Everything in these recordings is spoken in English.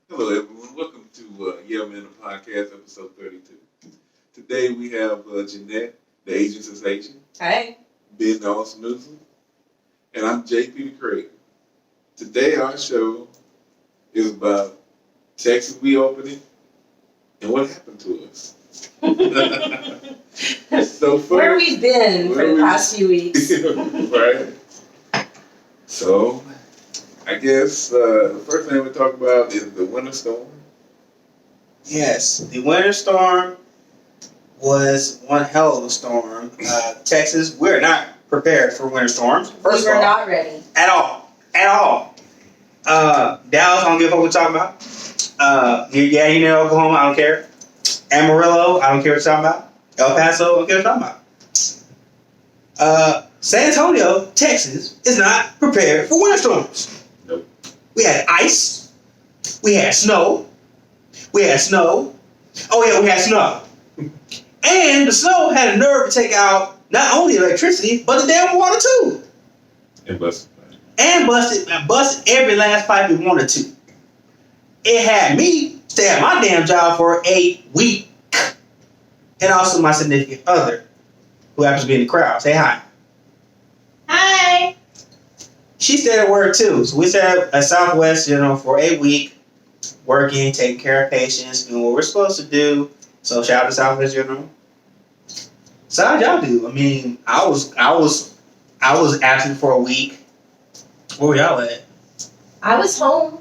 Hello, everyone. Welcome to YeahManThePodcast, episode 32. Today we have Jeanette, the Asian sensation, Hey. Ben Dawson Snoozle, and I'm JP the Creator. Today our show is about Texas reopening and what happened to us. So first, where we've been for the past few weeks. Right. So, I guess the first thing we talk about is the winter storm. Yes, the winter storm was one hell of a storm. Texas, we're not prepared for winter storms. First We were of all, not ready. at all. Dallas, I don't give a fuck what we're talking about. Yeah, you know Oklahoma, I don't care. Amarillo, I don't care what you're talking about. El Paso, I don't care what you're talking about. San Antonio, Texas, is not prepared for winter storms. Nope. We had ice. We had snow. We had snow. Oh yeah, we had snow. And the snow had a nerve to take out not only electricity, but the damn water too. And busted. And busted every last pipe it wanted to. It had me stay at my damn job for a week. And also my significant other, who happens to be in the crowd. Say hi. Hi. She stayed at work too. So we stayed at Southwest, for a week, working, taking care of patients, doing what we're supposed to do. So shout out to Southwest General. So how'd y'all do? I mean, I was absent for a week. Where were y'all at? I was home.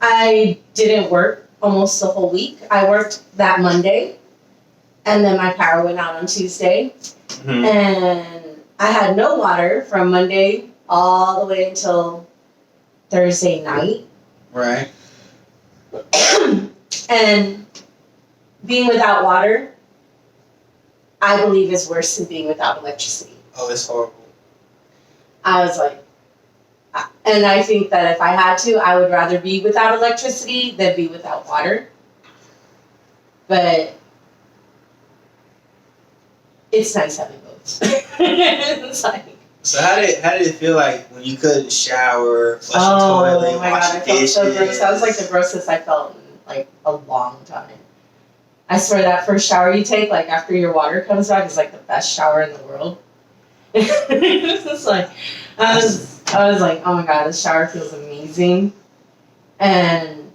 I didn't work almost the whole week. I worked that Monday, and then my power went out on Tuesday. Mm-hmm. And I had no water from Monday all the way until Thursday night. Right. And being without water, I believe, is worse than being without electricity. Oh, it's horrible. I was like, and I think that if I had to, I would rather be without electricity than be without water. But it's nice having both. It's like, So how did it feel like when you couldn't shower, flush the toilet, oh my wash god, your I felt dishes? so gross. That was like the grossest I felt in like a long time. I swear that first shower you take, like after your water comes back, is like the best shower in the world. It's just like I was like, oh my god, this shower feels amazing. And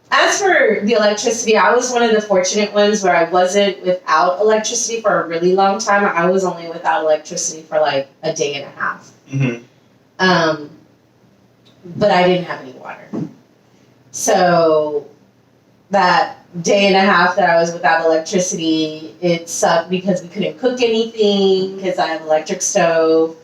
as for the electricity, I was one of the fortunate ones where I wasn't without electricity for a really long time. I was only without electricity for like a day and a half. Mm-hmm. But I didn't have any water. So that day and a half that I was without electricity, it sucked because we couldn't cook anything because I have an electric stove.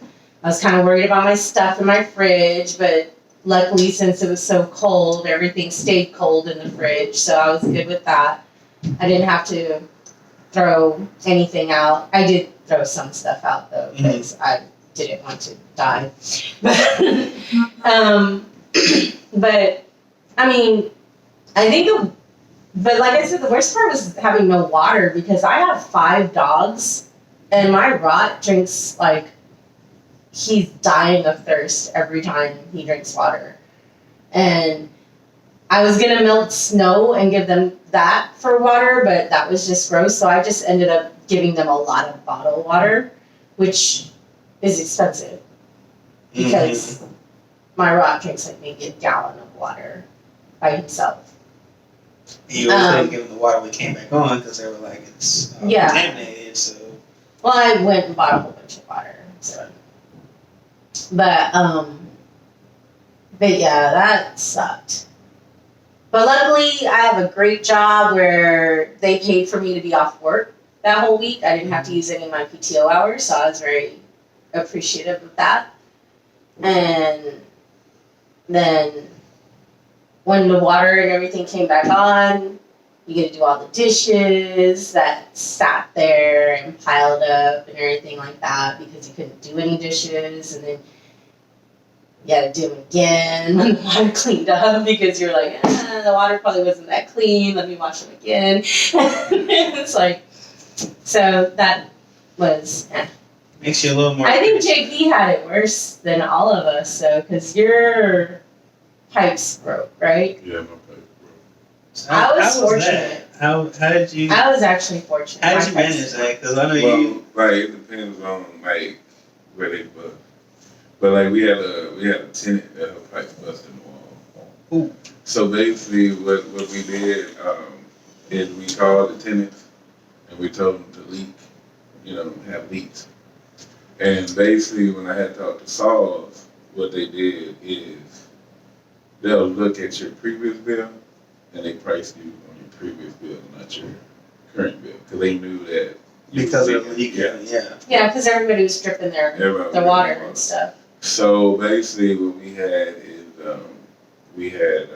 I was kind of worried about my stuff in my fridge, but luckily, since it was so cold, everything stayed cold in the fridge, so I was good with that. I didn't have to throw anything out. I did throw some stuff out, though, because I didn't want to die. But, I mean, I think but like I said, the worst part was having no water, because I have 5 dogs, and my Rot drinks, like, he's dying of thirst every time he drinks water. And I was going to melt snow and give them that for water, but that was just gross. So I just ended up giving them a lot of bottled water, which is expensive, because my Rot drinks like maybe a gallon of water by himself. You always give them the water we came back on because they were like, it's contaminated. So. Well, I went and bought a whole bunch of water. So. But yeah, that sucked. But luckily, I have a great job where they paid for me to be off work that whole week. I didn't have to use any of my PTO hours, so I was very appreciative of that. And then when the water and everything came back on, you get to do all the dishes that sat there and piled up and everything like that, because you couldn't do any dishes. And then you had to do them again when the water cleaned up, because you're like, the water probably wasn't that clean. Let me wash them again. It's like, so that was. Makes you a little more. I think JP had it worse than all of us, though, because your pipes broke, right? Yeah, my pipe broke. So I was how fortunate. that? How did you? I was actually fortunate. How My did you pipes manage broke. that? Because I know Well, you. like it depends on like where they bust. But like we had a tenant that her pipes busted in the wall. Ooh. So basically, what we did is we called the tenants and we told them to leak, have leaks. And basically, when I had talked to Saws, what they did is they'll look at your previous bill and they price you on your previous bill, not your current bill, because they knew that Because you of was the leaking. leaking, yeah. Yeah, because everybody was dripping Everybody the was water dripping and stuff. So basically, what we had is we had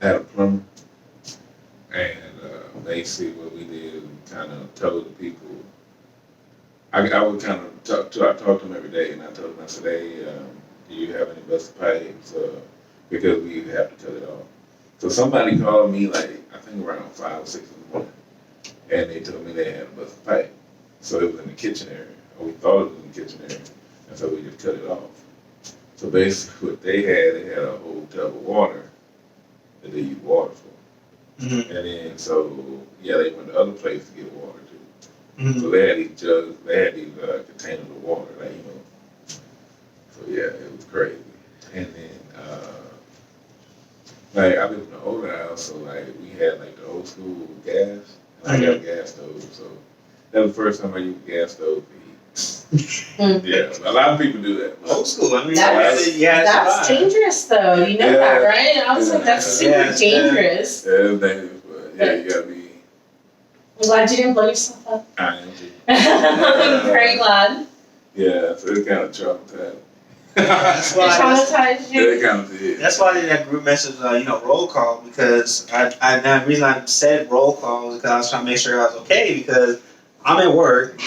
had a plumber, and basically what we did, we kind of told the people. I would kind of talk to them every day, and I told them, I said, hey, do you have any busted pipes? Because we have to cut it off. So somebody called me like I think around 5 or 6 in the morning, and they told me they had a busted pipe. So it was in the kitchen area, or we thought it was in the kitchen area, and so we just cut it off. So basically, what they had a whole tub of water that they use water for, Mm-hmm. and then they went to other places to get water too. Mm-hmm. So they had these jugs, they had these containers of water, So yeah, it was crazy. And then I live in an older house, so like we had like the old school gas. And I got a gas stove, so that was the first time I used a gas stove to heat. Yeah, a lot of people do that. Old school. I mean, That's dangerous, though. You know that, right? I was like, that's super dangerous. Yeah, it's dangerous, but you gotta be. I'm glad you didn't blow yourself up. I am too. I'm very glad. Yeah, so it's kind of traumatized. That's It why. traumatized you. It kind of did. That's why I did that group message, roll call, because the reason I said roll call was because I was trying to make sure I was okay, because I'm at work,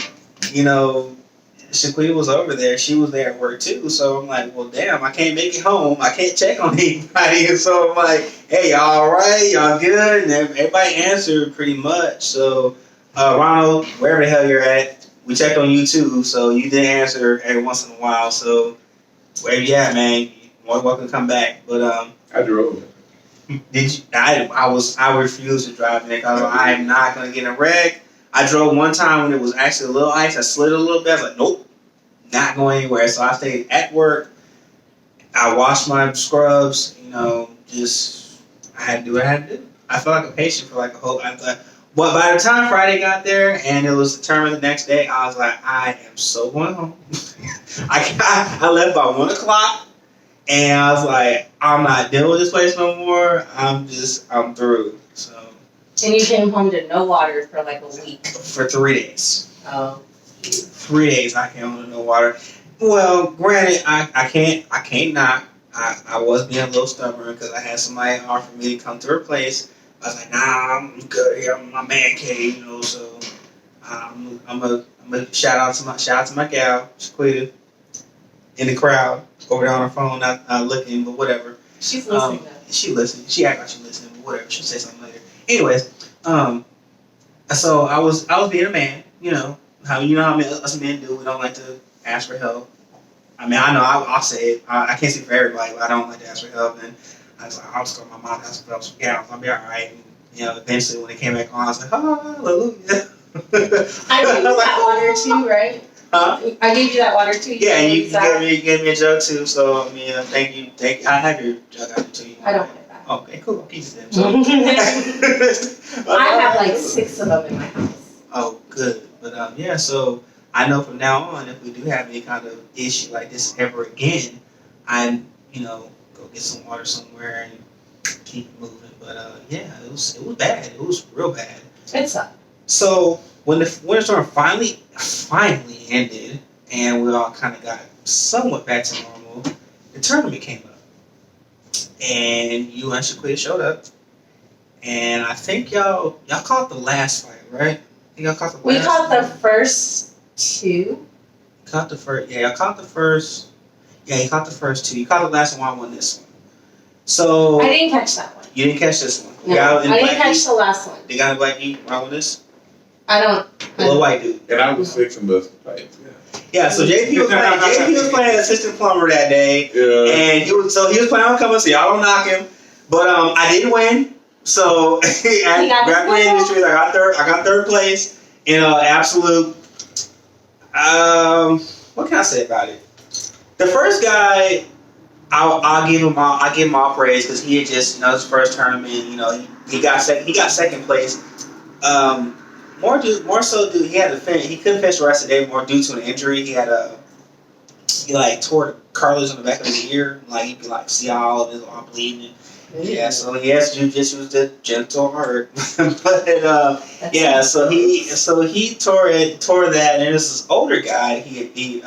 Shaquita was over there, she was there at work too, so I'm like, well damn, I can't make it home, I can't check on anybody, and so I'm like, hey, y'all alright, y'all good, and everybody answered pretty much, so Ronald, wherever the hell you're at, we checked on you too, so you did answer every once in a while, so wherever you at, man, you're more than welcome to come back. But I drove. did you? I refused to drive, Nick. I'm not gonna get in a wreck. I drove one time when it was actually a little ice. I slid a little bit. I was like, nope, not going anywhere. So I stayed at work. I washed my scrubs. I had to do what I had to do. I felt like a patient for like a whole. But by the time Friday got there and it was determined the next day, I was like, I am so going home. I left by 1 o'clock, and I was like, I'm not dealing with this place no more. I'm through. So. And you came home to no water for like a week. For 3 days. Oh. 3 days I came home to no water. Well, granted, I can't knock. I was being a little stubborn because I had somebody offer me to come to her place. I was like, nah, I'm good here. I'm in my man cave, so I'm a shout out to my gal, Shaquita, in the crowd, over there on her phone, not looking, but whatever. She's listening though. She listened. She act like she's listening, but whatever. She'll say something later. Anyways, so I was being a man, how us men do. We don't like to ask for help. I mean, I know I'll say it. I can't speak for everybody, but I don't like to ask for help. And I was like, I'll just go to my mom's house and help some gals. I'll be all right. And, eventually when it came back on, I was like, hallelujah. I gave you that water too, right? Huh? I gave you that water too. Yeah, and you gave me a jug too. So I mean, thank you. I have your jug out there too. I don't have that. Okay, cool. I'll keep it then. I have like 6 of them in my house. Oh, good. But yeah, so I know from now on, if we do have any kind of issue like this ever again, I'm go get some water somewhere and keep moving. But yeah, it was bad. It was real bad. It sucked. So when the winter storm finally ended, and we all kind of got somewhat back to normal, the tournament came up, and you and Shaquita showed up, and I think y'all caught the last fight, right? I think y'all caught the last. We caught the first 2. Caught the first. Yeah, y'all caught the first. Yeah, you caught the first 2. You caught the last one. I won this one. So I didn't catch that one. You didn't catch this one. No, I didn't catch the last one. The guy in black heat. I won this. I don't. Little white dude. And I was fixing busted pipes. Yeah. Yeah, so JP was playing assistant plumber that day, and he was planning on coming. So y'all don't knock him, but I didn't win. So at Grappling Industries, I got third place in absolute. What can I say about it? The first guy, I'll give him all praise because he had just his first tournament. He got second place. More so, he had to finish. He couldn't finish the rest of the day more due to an injury. He tore the cartilage on the back of his ear. Like he could see all of his arm bleeding. Yeah, so jiu-jitsu was the gentle art. But so he tore that, and there's this older guy. His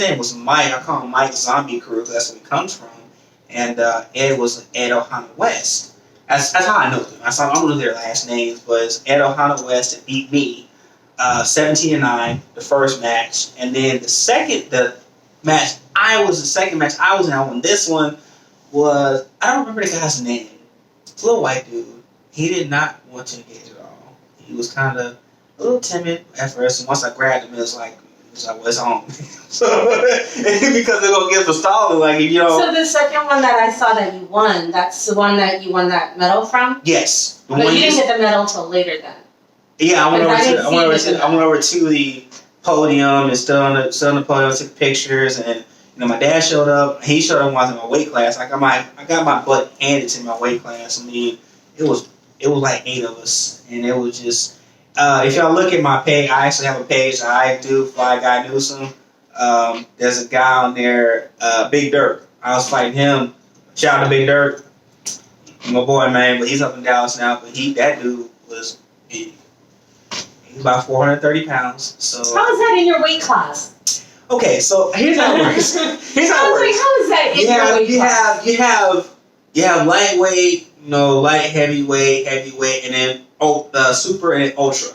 name was Mike. I call him Mike Zombie Crew because that's where he comes from. And Ed was Ed Ohana West. That's how I know them. I don't know their last names, but it's Ed Ohana West that beat me 17-9 the first match, and then the second match I was in. I won this one. I don't remember the guy's name. It's a little white dude. He did not want to engage at all. He was kind of a little timid at first, and once I grabbed him, it was like, it's on. So because they're gonna get for stalling, So the second one that I saw that you won, that's the one that you won that medal from? Yes. But you didn't get the medal till later then. Yeah, I went over to the podium and stood on the podium, took pictures, and my dad showed up. He showed up when I was in my weight class. I got my butt handed to my weight class. I mean, it was like 8 of us, and it was just. If y'all look at my page, I actually have a page that I do, Fly Guy Newsome. There's a guy on there, Big Dirt. I was fighting him. Shout out to Big Dirt. My boy, man, but he's up in Dallas now. But that dude was big. He's about 430 pounds. So how is that in your weight class? Okay, so here's how it works. How is that in your weight class? You have lightweight, light, heavyweight, and then super and ultra.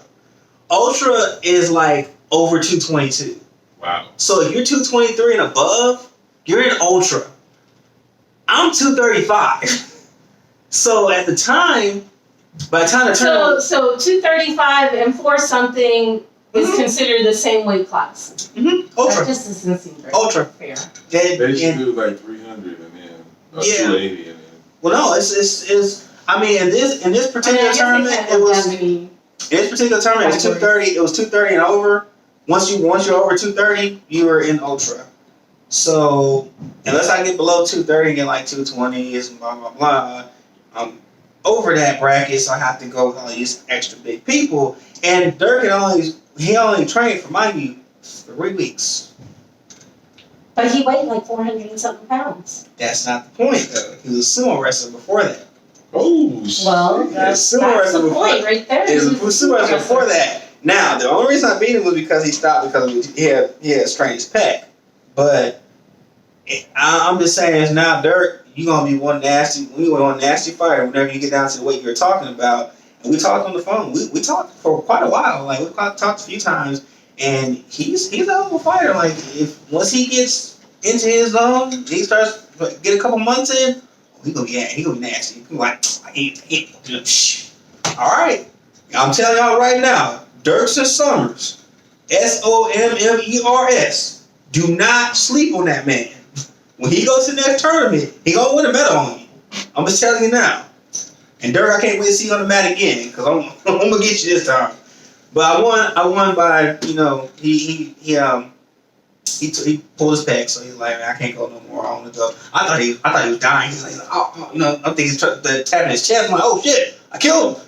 Ultra is over 222. Wow. So if you're 223 and above, you're in ultra. I'm 235. So at the time, by the time the tournament... So 235 and 4 something is considered the same weight class. Mm-hmm. Ultra. That just doesn't seem very fair. They should do 300 and then 280 and then... Well, no, it's. I mean, in this particular tournament, it was. In this particular tournament, it was 230. It was 230 and over. Once you're over 230, you were in ultra. So unless I get below 230 and get 220s and blah blah blah, I'm over that bracket. So I have to go with all these extra big people. And Dirk only trained for, mind you, 3 weeks. But he weighed 400 and something pounds. That's not the point, though. He was a sumo wrestler before that. Oh, well, that's the point right there. He was a sumo wrestler before that. Now, the only reason I beat him was because he stopped because he had strained his pec. But I'm just saying, now, Dirk, you're going to be one nasty fighter whenever you get down to the weight you're talking about. And we talked on the phone. We talked for quite a while. We talked a few times. And he's a hell of a fighter. Once he gets into his zone, he starts get a couple months in, he gonna be nasty. He all right, I'm telling y'all right now, Dirkson Summers, Sommers, do not sleep on that man. When he goes to the next tournament, he gonna win a medal on you. I'm just telling you now. And Dirk, I can't wait to see you on the mat again because I'm gonna get you this time. But I won by, he pulled his pec, so he's like, man, I can't go no more. I want to go. I thought he was dying. He's like, I'm thinking he's tapping his chest. I'm like, oh shit, I killed him.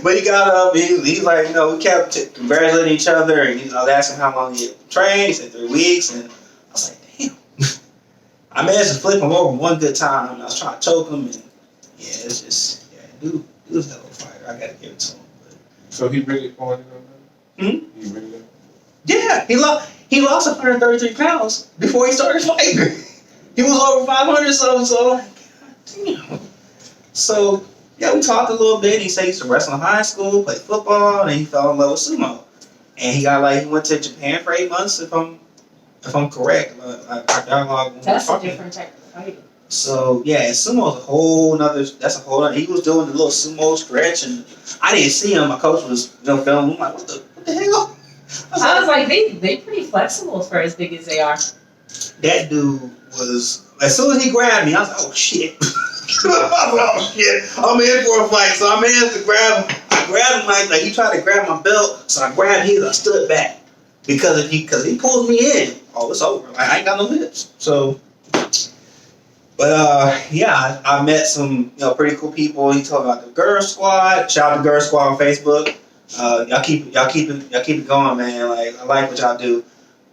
But he got up. He's like, we kept congratulating each other, and I was asking how long he had trained. He said 3 weeks, and I was like, damn. I managed to flip him over one good time. I was trying to choke him, and it's just, dude was a hell of a fighter. I gotta give it to him. So he really fought it on that? He really did? Yeah, he lost 133 pounds before he started fighting. He was over 500 something, so God damn. So yeah, we talked a little bit. He said he used to wrestle in high school, played football, and then he fell in love with sumo. And he went to Japan for 8 months, if I'm correct. Our dialogue. That's a different type of fighting. So yeah, sumo's a whole nother. He was doing the little sumo stretch, and I didn't see him. My coach was filming. I'm like, what the hell? I was like, they pretty flexible for as big as they are. That dude was, as soon as he grabbed me, I was like, oh shit. I was like, oh shit, I'm in for a fight. So I managed to grab him. I grabbed him like he tried to grab my belt. So I grabbed his, I stood back. Because if he pulls me in, oh, it's over. Like, I ain't got no hips. So, but yeah, I met some pretty cool people. He told me about the Girl Squad. Shout out to Girl Squad on Facebook. Y'all keep it going, man. Like I like what y'all do.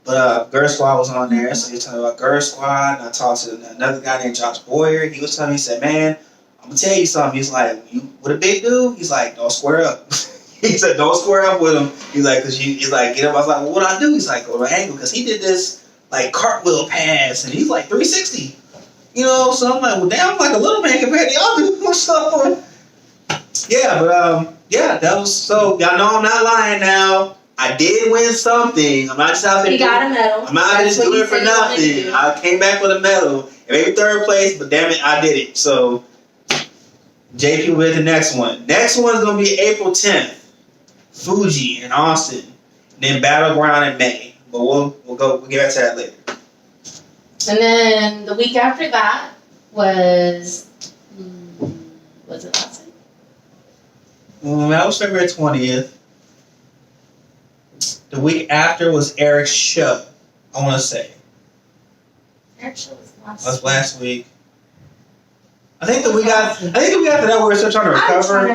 But Girl Squad was on there, so he told me about Girl Squad. And I talked to another guy named Josh Boyer. He was telling me, he said, "Man, I'm gonna tell you something." He's like, "You with a big dude?" He's like, "Don't square up." He said, "Don't square up with him." He's like, "Cause he's like, get up." I was like, "Well, what I do?" He's like, "Go to angle," because he did this like cartwheel pass, and he's like 360. So I'm like, well, damn, I'm like a little man compared to y'all do. So yeah, but yeah, that was so. Y'all know I'm not lying now. I did win something. I'm not just out there. He got a medal. I'm not just doing it for nothing. I came back with a medal. Maybe third place, but damn it, I did it. So JP will be the next one. Next one's gonna be April 10th. Fuji in Austin. Then Battleground in May. But we'll get back to that later. And then the week after that was it last week? That was February 20th. The week after was Eric's show. I want to say. Eric's show was last week. I think the week after that we're still trying to recover. I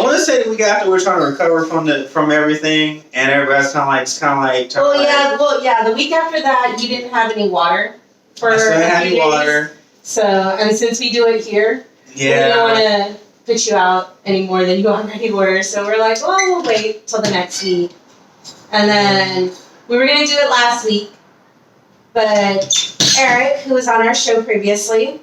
want to say the week after we're trying to recover from everything, and everybody's kind of like. Well, yeah. The week after that, you didn't have any water for I still a had few any water. days. So, and since we do it here, we don't want to put you out any more than you already were. So we're like, well, we'll wait till the next week. And then we were going to do it last week, but Eric, who was on our show previously,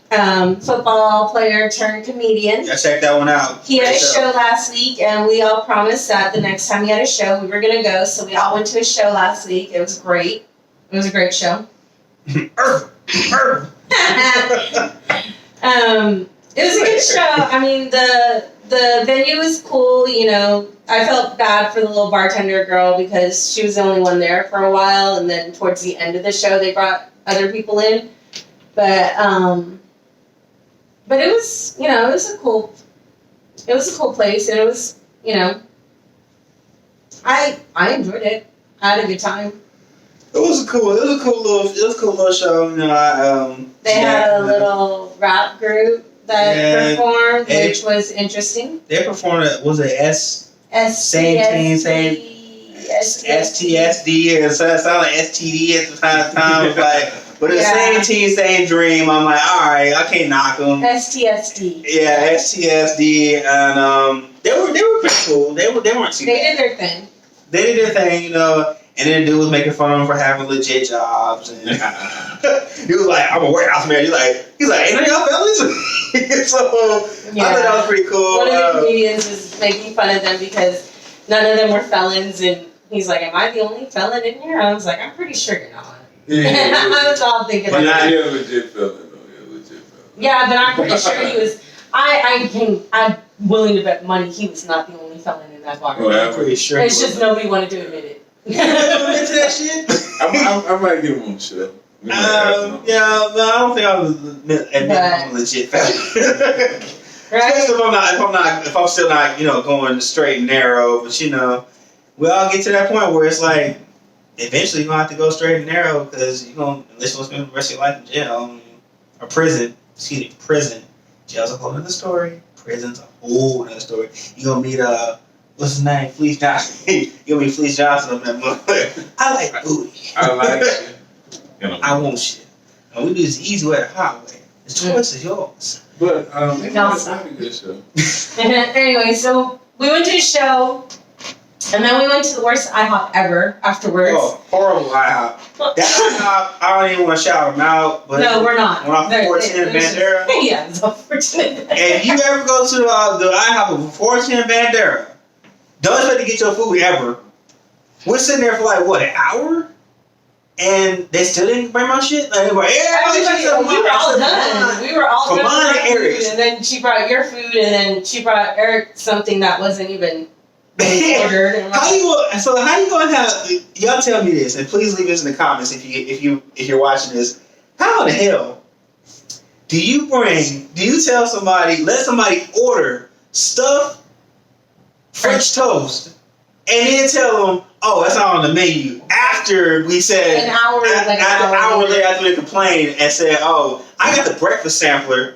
football player turned comedian. Yeah, check that one out. He had a show last week, and we all promised that the next time he had a show, we were going to go. So we all went to his show last week. It was great. It was a great show. It was a good show. I mean, the venue was cool. I felt bad for the little bartender girl because she was the only one there for a while, and then towards the end of the show, they brought other people in. But it was, it was a cool place, and it was, I enjoyed it. I had a good time. It was a cool little show. They had a little rap group that performed, which was interesting. They performed it. Was it STSD? It sounded like STD at the time. It was like, but it's same team, same dream. I'm like, all right, I can't knock them. STSD. Yeah, STSD, and they were pretty cool. They weren't too bad. They did their thing. They did their thing, And then the dude was making fun of him for having legit jobs, and he was like, "I'm a warehouse man." He's like, "Ain't none of y'all fellas?" So I thought that was pretty cool. One of the comedians was making fun of them because none of them were felons, and he's like, "Am I the only felon in here?" I was like, "I'm pretty sure you're not." Yeah. I was all thinking. But you're a legit felon, though. You're a legit felon. Yeah, but I'm pretty sure he was. I'm willing to bet money he was not the only felon in that bar. Well, I'm pretty sure. It's just nobody wanted to admit it. Into that shit? I might give him a show. But I don't think I was admit I'm a legit felon. Right? Especially if I'm still not, going straight and narrow. But we all get to that point where it's like, eventually you're gonna have to go straight and narrow because unless you're gonna spend the rest of your life in jail or prison. Excuse me, prison. Jail's a whole other story. Prison's a whole other story. You're gonna meet what's his name? Fleece Johnson. You're gonna meet Fleece Johnson on that motherfucker. I like booty. I like shit. I want shit. And we do this easy way or the hard way. The choice is yours. But it's a good show. Anyway, so we went to a show, and then we went to the worst IHOP ever afterwards. Oh, horrible IHOP. That IHOP, I don't even want to shout them out. But no, we're not. We're off 410 Bandera. Yeah, it's off 410. If you ever go to the IHOP of 410 Bandera, don't expect to get your food ever. We're sitting there for like, an hour? And they still didn't bring my shit? Like, we were all done. We were all done with our Eric's. food, and then she brought your food, and then she brought Eric something that wasn't even ordered. And How you gonna have? Y'all tell me this, and please leave this in the comments if you're watching this. How in the hell do you tell somebody, let somebody order stuffed French toast, and then tell them, oh, that's not on the menu? After we said an hour later, after they complained and said, oh, I got the breakfast sampler.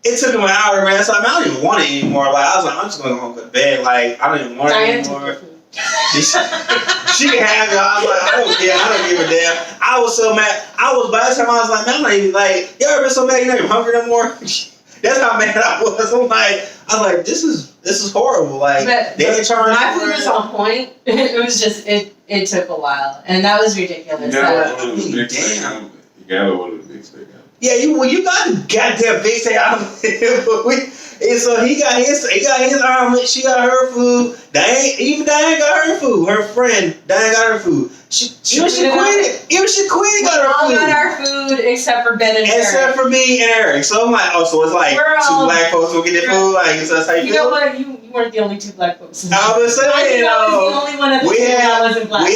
It took him an hour, man. So I don't even want it anymore. Like I was like, I'm just gonna go to bed. Like I don't even want it anymore. She can have it. I was like, I don't care. I don't give a damn. I was so mad. By the time I was like, man, I'm not even like, you ever been so mad you're not even hungry no more? That's how mad I was. I was like, this is horrible. Like they charge. My food was on point. It was just it took a while, and that was ridiculous. You gotta order the big steak. Yeah, you got the goddamn big steak omelet. And so he got his omelet. She got her food. Diane got her food. Her friend Diane got her food. Even Shaquita got her food. We all got our food except for Ben and Eric. Except for me and Eric. So I'm like, oh, so it's like two black folks will get their food. Like, so that's how you feel? Know what? You weren't the only two black folks. I was saying, I think I was the only one at the table that wasn't black. I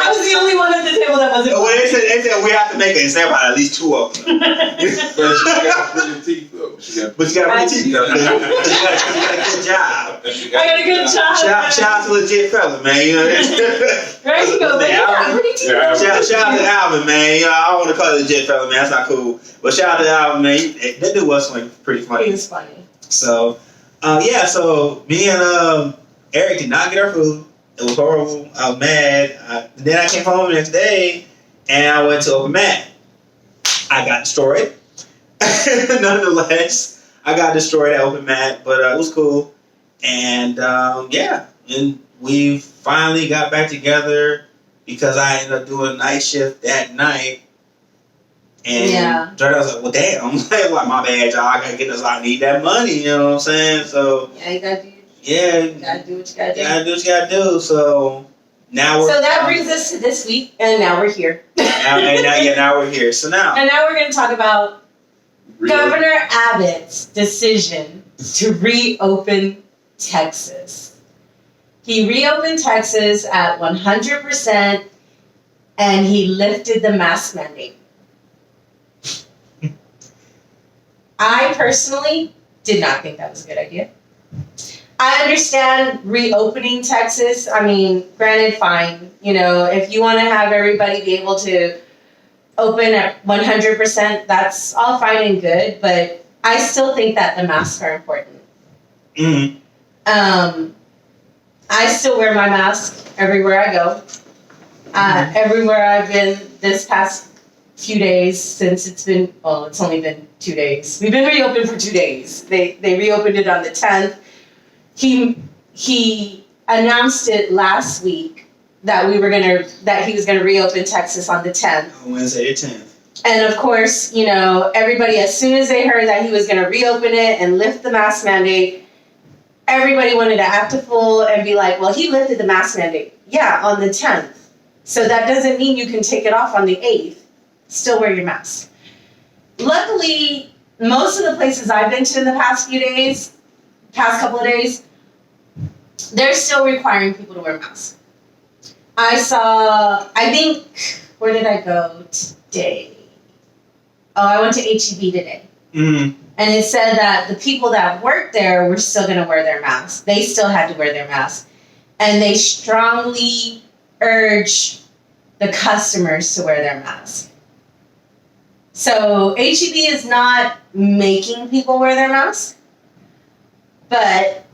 was the only one at the table that wasn't black. Well, they said we have to make an example out of at least two of them. But she got pretty teeth though. She got pretty teeth though. She got a good job. I got a good job. Shout out to legit fella, man. You know, there you go, man. Pretty teeth. Shout out to Alvin, man. You know, I don't want to call it legit fella, man. That's not cool. But shout out to Alvin, man. That dude was pretty funny. He was funny. So, so me and Eric did not get our food. It was horrible. I was mad. Then I came home the next day and I went to Open Mat. I got destroyed. Nonetheless, I got destroyed at Open Mat, but it was cool. And and we finally got back together because I ended up doing a night shift that night. And Jordan was like, well, damn. like, my bad, y'all. I gotta get this. I need that money. You know what I'm saying? So you gotta do. You gotta do what you gotta do. Gotta do what you gotta do. So now So that brings us to this week, and now we're here. now we're here. So now. And now we're gonna talk about Governor Abbott's decision to reopen Texas. He reopened Texas at 100%, and he lifted the mask mandate. I personally did not think that was a good idea. I understand reopening Texas. I mean, granted, fine. You know, if you want to have everybody be able to open at 100%, that's all fine and good. But I still think that the masks are important. Mm-hmm. I still wear my mask everywhere I go. Everywhere I've been this past few days since it's only been 2 days. We've been reopened for 2 days. They reopened it on the 10th. He announced it last week that he was gonna reopen Texas on the 10th. On Wednesday the 10th. And of course, you know, everybody, as soon as they heard that he was gonna reopen it and lift the mask mandate, everybody wanted to act a fool and be like, well, he lifted the mask mandate. Yeah, on the 10th. So that doesn't mean you can take it off on the 8th. Still wear your mask. Luckily, most of the places I've been to in the past couple of days, they're still requiring people to wear masks. Where did I go today? Oh, I went to HEB today. Mm-hmm. And it said that the people that worked there were still going to wear their masks. They still had to wear their masks. And they strongly urge the customers to wear their masks. So HEB is not making people wear their masks, but,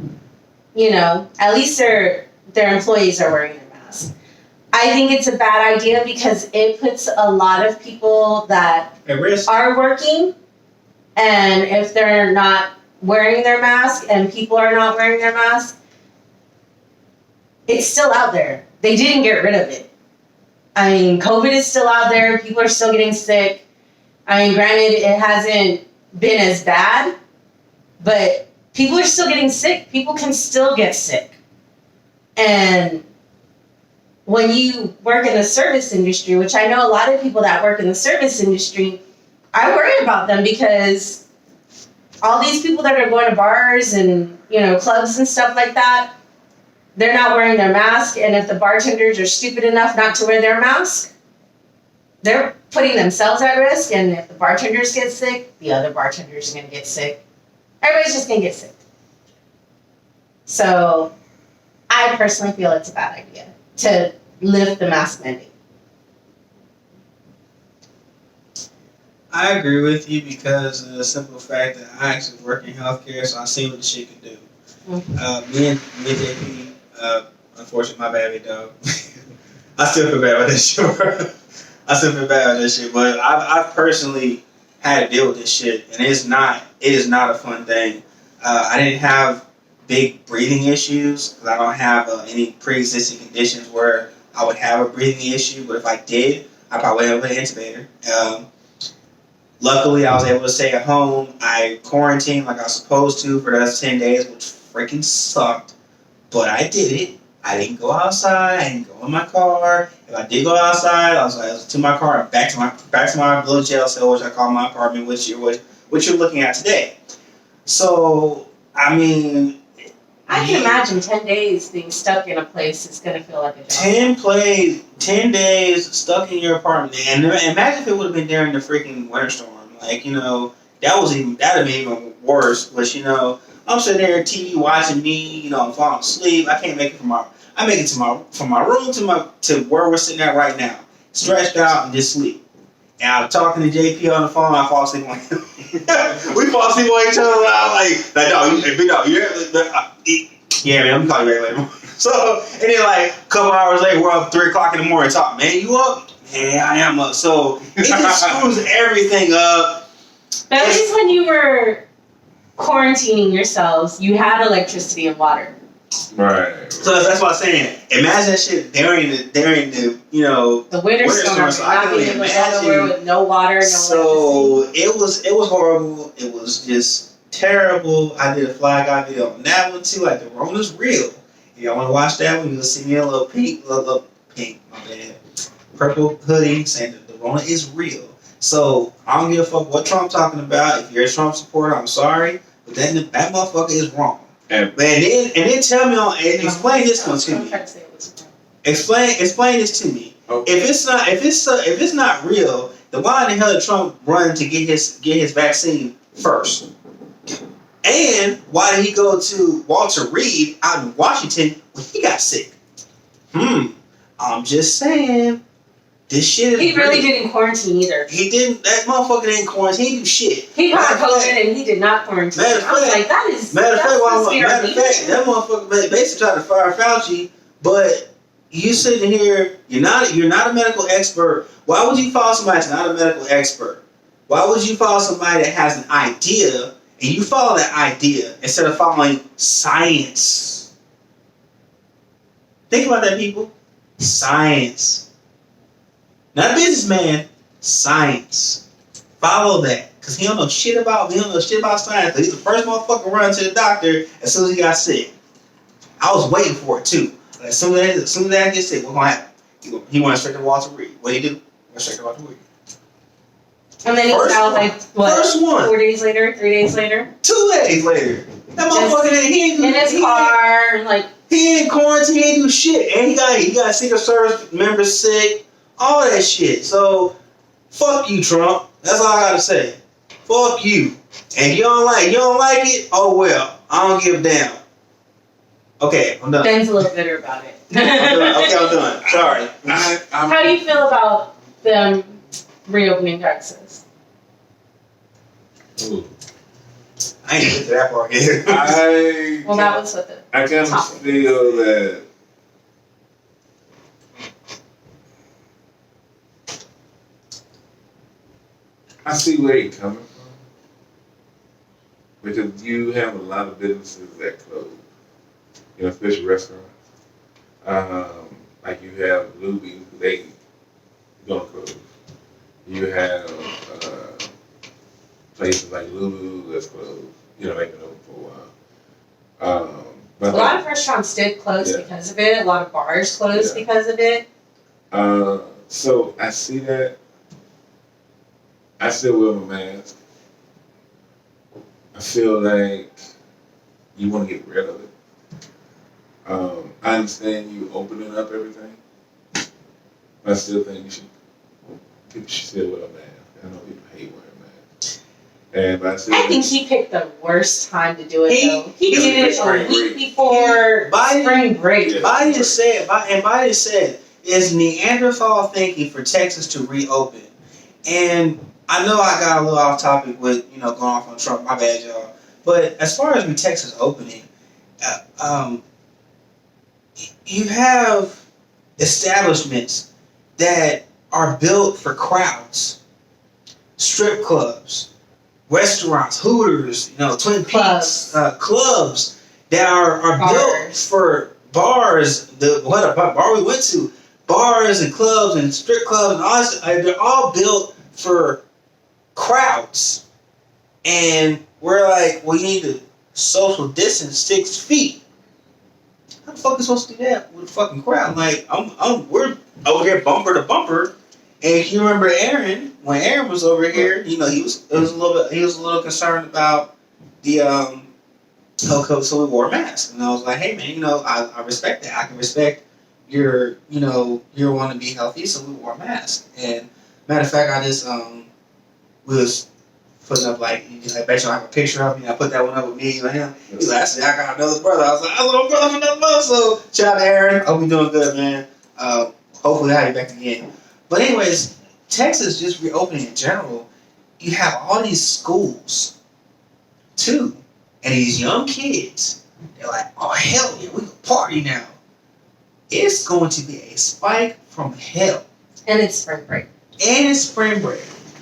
you know, at least their employees are wearing their masks. I think it's a bad idea because it puts a lot of people that at risk are working, and if they're not wearing their mask and people are not wearing their mask, it's still out there. They didn't get rid of it. I mean, COVID is still out there. People are still getting sick. I mean, granted, it hasn't been as bad, but people are still getting sick. People can still get sick. And when you work in the service industry, which I know a lot of people that work in the service industry, I worry about them because all these people that are going to bars and, clubs and stuff like that, they're not wearing their mask. And if the bartenders are stupid enough not to wear their mask, they're putting themselves at risk. And if the bartenders get sick, the other bartenders are going to get sick. Everybody's just going to get sick. So I personally feel it's a bad idea to lift the mask mandate. I agree with you because of the simple fact that I actually work in healthcare, so I see what the shit can do. Me and JP, unfortunately, my bad, big dog. I still feel bad about this shit. I still feel bad about this shit, but I've personally had to deal with this shit, and it is not a fun thing. I didn't have big breathing issues because I don't have any pre-existing conditions where I would have a breathing issue, but if I did, I probably would have an intubator. Luckily, I was able to stay at home. I quarantined like I was supposed to for those 10 days, which freaking sucked. But I did it. I didn't go outside. I didn't go in my car. If I did go outside, I was to my car and back to my little jail cell, which I call my apartment, which you're looking at today. So, I mean, I can imagine 10 days being stuck in a place is going to feel like a job. 10 days stuck in your apartment. And imagine if it would have been during the freaking winter storm. Like, that would have been even worse. But, I'm sitting there at TV watching me, I'm falling asleep. I can't make it from my room to where we're sitting at right now. Stretched out and just sleep. And I'm talking to JP on the phone, I fall asleep on him. We fall asleep on each other. Yeah, man, I'm calling you back later. So, and then a couple hours later, we're up 3 o'clock in the morning talking. Man, you up? Yeah, I am up. So, it just screws everything up. But at least when you were quarantining yourselves, you had electricity and water. Right. So that's what I'm saying. Imagine that shit during the the winter storm. So I can being able to go nowhere with no water, no electricity. It was horrible. It was just terrible. I did a Fly Guy video on that one too. Like, the Rona's real. If y'all want to watch that one, you'll see me in a little pink, my bad, purple hoodie saying that the Rona is real. So I don't give a fuck what Trump talking about. If you're a Trump supporter, I'm sorry, but that motherfucker is wrong. And then tell me explain this one to me. Explain this to me. Okay. If it's not real, then why in the hell did Trump run to get his vaccine first? And why did he go to Walter Reed out in Washington when he got sick? I'm just saying. This shit is He really didn't quarantine either. He didn't. That motherfucker didn't quarantine. He didn't do shit. He got COVID and he did not quarantine. Matter of fact, that motherfucker basically tried to fire Fauci. But you sitting here, you're not a medical expert. Why would you follow somebody that's not a medical expert? Why would you follow somebody that has an idea and you follow that idea instead of following science? Think about that, people. Science. Not a businessman, science. Follow that. Because he don't know shit about science. He's the first motherfucker running to the doctor as soon as he got sick. I was waiting for it too. As soon as I get sick, what's going to happen? He went straight to Walter Reed. What did he do? Went straight to Walter Reed. And then he was out First one. 4 days later, 3 days later? 2 days later. That motherfucker in his car, he didn't quarantine, he didn't do shit. And he got Secret Service members sick. All that shit. So, fuck you, Trump. That's all I gotta say. Fuck you. And you don't like it? Oh well. I don't give a damn. Okay, I'm done. Ben's a little bitter about it. I'm done. Sorry. How do you feel about them reopening Texas? Ooh. I ain't get to that part yet. That was what I kind of feel that I see where you're coming from, because you have a lot of businesses that close, especially restaurants. Like you have Luby, they gonna close. You have places like Lulu that's closed. They've been open for a while. But a lot of restaurants did close because of it. A lot of bars closed because of it. So I see that. I still wear my mask. I feel like you want to get rid of it. I understand you opening up everything. But I still think people should still wear a mask. I know people hate wearing masks. But I still I think he picked the worst time to do it, though. He He did it spring a week break. before spring break. Yeah. Biden said, it's Neanderthal thinking for Texas to reopen. And I know I got a little off topic with, going off on Trump. My bad, y'all. But as far as Texas opening, you have establishments that are built for crowds, strip clubs, restaurants, Hooters, Twin Peaks, clubs that are built for bars. What bar we went to? Bars and clubs and strip clubs and all this, they're all built for crowds. And we're like, well, you need to social distance 6 feet. How the fuck is supposed to do that with a fucking crowd? Like, we're over here bumper to bumper. And if you remember Aaron, when Aaron was over here, he was a little concerned about the COVID, so we wore masks. And I was like, hey man, I respect that. I can respect your want to be healthy, so we wore masks. And matter of fact, I just we was putting up I bet you I have a picture of me. I put that one up with me and him. He's like, I got another brother. I was like, I have a little brother from another mother. So shout out to Aaron. Hope we doing good, man. Hopefully I have you back again. But anyways, Texas just reopening in general. You have all these schools too, and these young kids. They're like, oh hell yeah, we can party now. It's going to be a spike from hell. And it's spring break.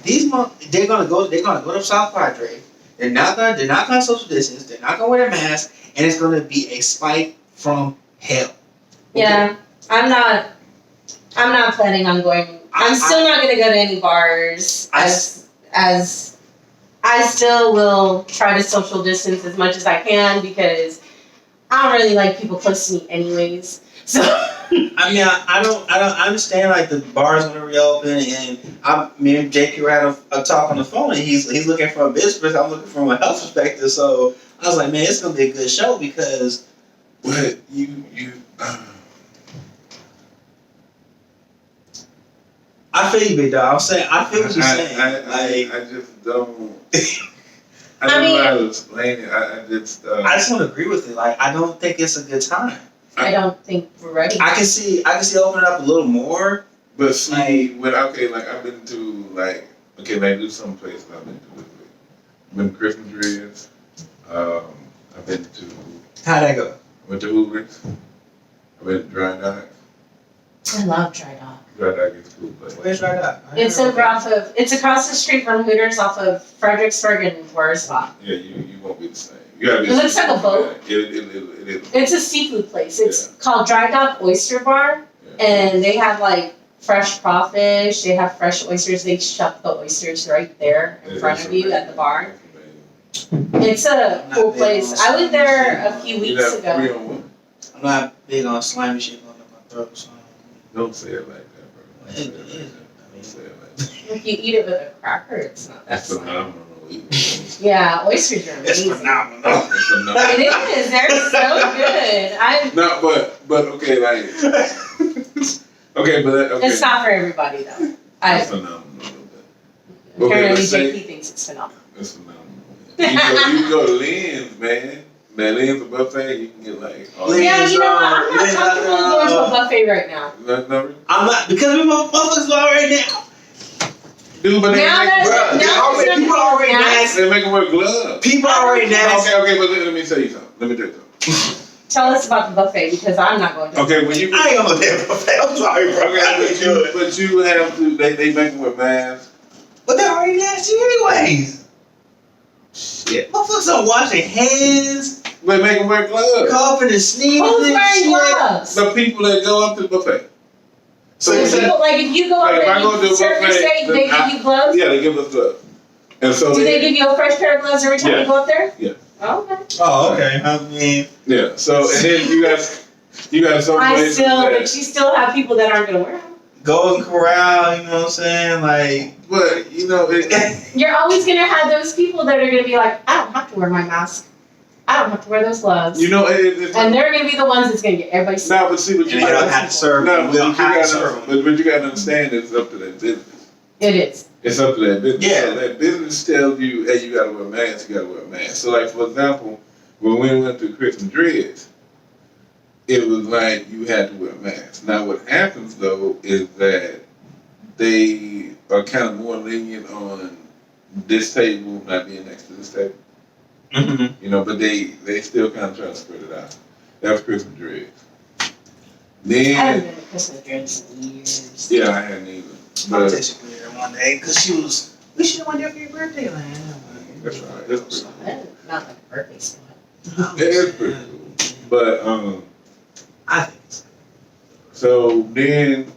These they're gonna go to South Padre. They're not gonna social distance. They're not gonna wear their mask, and it's gonna be a spike from hell. Okay? Yeah, I'm not planning on going. I'm still not gonna go to any bars. As I still will try to social distance as much as I can because I don't really like people close to me anyways. So I understand like the bars gonna reopen, and me and JP were having a talk on the phone, and he's looking from a business perspective, I'm looking from a health perspective. So I was like, man, it's gonna be a good show because. But I feel you, big dog. I feel what you're saying. I just don't. I don't know how to explain it. I just want to agree with it. Like, I don't think it's a good time. I don't think we're ready. I can see opening up a little more. But see, I've been to do some places I've been to. I've been to Christmas trees. I've been to. How'd that go? Went to Hooters. I've been to Dry Dock. I love Dry Dock. Dry Dock is cool, but Where's Dry Dock? It's across the street from Hooters off of Fredericksburg and Wurzbach. Yeah, you won't be the same. You gotta be. It looks like a boat. It is. It's a seafood place. It's called Dry Dock Oyster Bar, and they have fresh crawfish. They have fresh oysters. They shuck the oysters right there in front of you at the bar. It's a cool place. I went there a few weeks ago. I'm not big on slimy shit going up my throat. So don't say it like that, bro. It is. Don't say it like that. If you eat it with a cracker, it's not that That's slimy. phenomenal. Yeah, oysters are amazing. It's phenomenal. It is. They're so good. But okay, okay. It's not for everybody though. It's phenomenal. Apparently, JP thinks it's phenomenal. It's phenomenal. You can go to Lynn's, man. That Lynn's a buffet. You can get Yeah, you know what? I'm not comfortable going to a buffet right now. I'm not because we motherfuckers are right now. Dude, but people already nasty. They make them wear gloves. People already nasty. Okay, but let me tell you something. Let me tell you something. Tell us about the buffet because I'm not going to. Okay, I ain't gonna go to buffet. I'm sorry, bro. Okay, but you have to. They make them wear masks. But they're already nasty anyways. Shit, motherfuckers don't wash their hands. They make them wear gloves. Coughing and sneezing. Who's wearing gloves? The people that go up to the buffet. So if you go up and you serve your steak, they give you gloves? Yeah, they give us gloves. And so do they give you a fresh pair of gloves every time you go up there? Yeah. Oh, okay. Oh, okay. I mean. Yeah. So and then you got some places but you still have people that aren't gonna wear them. Golden Corral, you know what I'm saying? Like, but you know, You're always gonna have those people that are gonna be like, I don't have to wear my mask. I don't have to wear those gloves. you know, and they're gonna be the ones that's gonna get everybody sick. No, but see what you and they don't have to serve. No, We don't have to serve. but you gotta understand it's up to that business. It is. It's up to that business. Yeah. So that business tells you, hey, you gotta wear a mask, you gotta wear a mask. So like for example, when we went to Christmas Dreads, it was like you had to wear a mask. Now what happens though is that they are kind of more lenient on this table not being next to this table. Mm-hmm. You know, but they still kind of try to spread it out. That was Christmas Dreads. I haven't Then, been to Christmas drinks in years. yeah, I hadn't either. I'll But take you there one day because she was. We should have went there for your birthday, man. that's right. That's pretty cool. Not like a birthday spot. Oh, It is pretty cool. But I think it's so then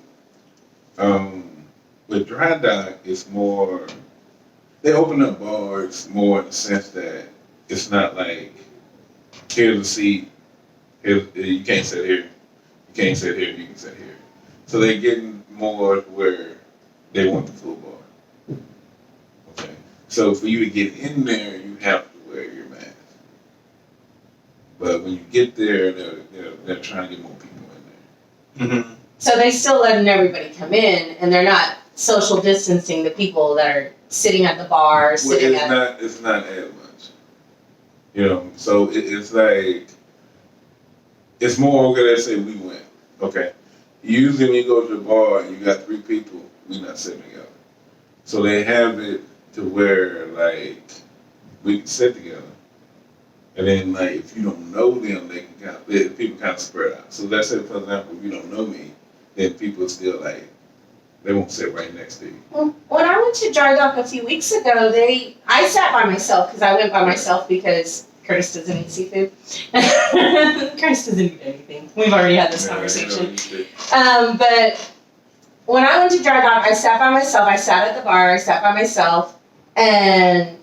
with Dry Dock, it's more. They open up bars more in the sense that it's not like here's a seat. You can't sit here. You can't sit here. You can sit here. So they're getting more where they want the full bar. Okay. So for you to get in there, you have to wear your mask. But when you get there, they're trying to get more people in there. Mm-hmm. So they still letting everybody come in, and they're not social distancing the people that are sitting at the bar, Well, sitting at. it's not as much. You know, so it's like it's more okay. Let's say we went. Okay. Usually when you go to the bar and you got 3 people, we not sitting together. So they have it to where like we can sit together. And then like if you don't know them, they can people kind of spread out. So let's say for example, if you don't know me, then people still like they won't sit right next to you. Well, when I went to Dry Dock a few weeks ago, I sat by myself because I went by myself because Curtis doesn't eat seafood. Curtis doesn't eat anything. We've already had this conversation. But when I went to Dry Dock, I sat by myself. I sat at the bar. I sat by myself, and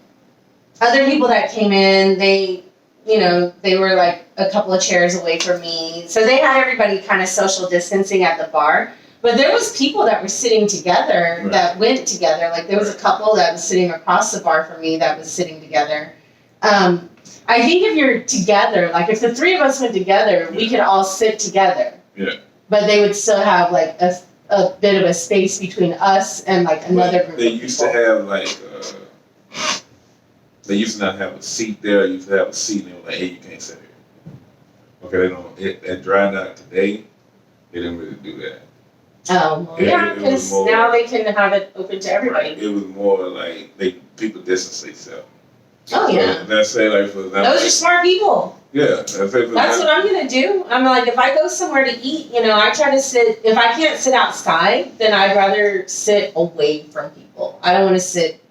other people that came in, they were like a couple of chairs away from me. So they had everybody kind of social distancing at the bar. But there was people that were sitting together that went together. Like there was a couple that was sitting across the bar from me that was sitting together. I think if you're together, like if the 3 of us went together, we could all sit together. Yeah. But they would still have like a bit of a space between us and like another group. They used to have like they used to not have a seat there. They used to have a seat and they were like, hey, you can't sit here. Okay, they don't. At Dry Dock today, they didn't really do that. Oh, well, yeah, because now they can have it open to everybody. Right. It was more like people distance themselves. Oh, yeah. So let's say like for example. Those are smart people. Yeah. Let's say for That's example, what I'm going to do. I'm like, if I go somewhere to eat, I try to sit, if I can't sit outside, then I'd rather sit away from people. I don't want to sit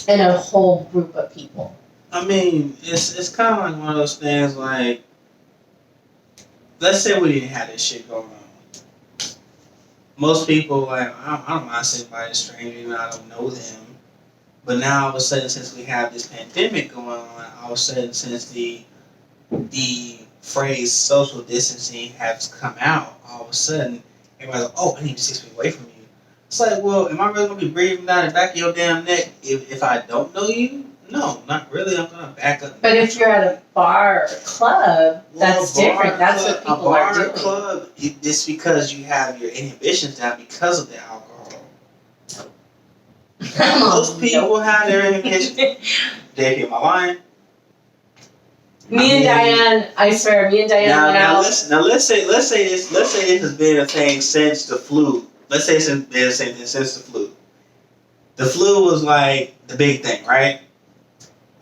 in a whole group of people. I mean, it's kind of like one of those things like, let's say we didn't have this shit going on. Most people, like, I don't mind sitting by a stranger, even though I don't know them. But now, all of a sudden, since we have this pandemic going on, all of a sudden, since the phrase social distancing has come out, all of a sudden, everybody's like, oh, I need to be 6 feet away from you. It's like, well, am I really going to be breathing down the back of your damn neck if I don't know you? No, not really. I'm going to back up. But if you're at a bar or club, that's different. That's what people are doing. A bar or club, it's because you have your inhibitions down because of the alcohol. Most people have their inhibitions. Dave, am I lying? Me and Diane went out. Let's say this has been a thing since the flu. Let's say it's been a thing since the flu. The flu was like the big thing, right?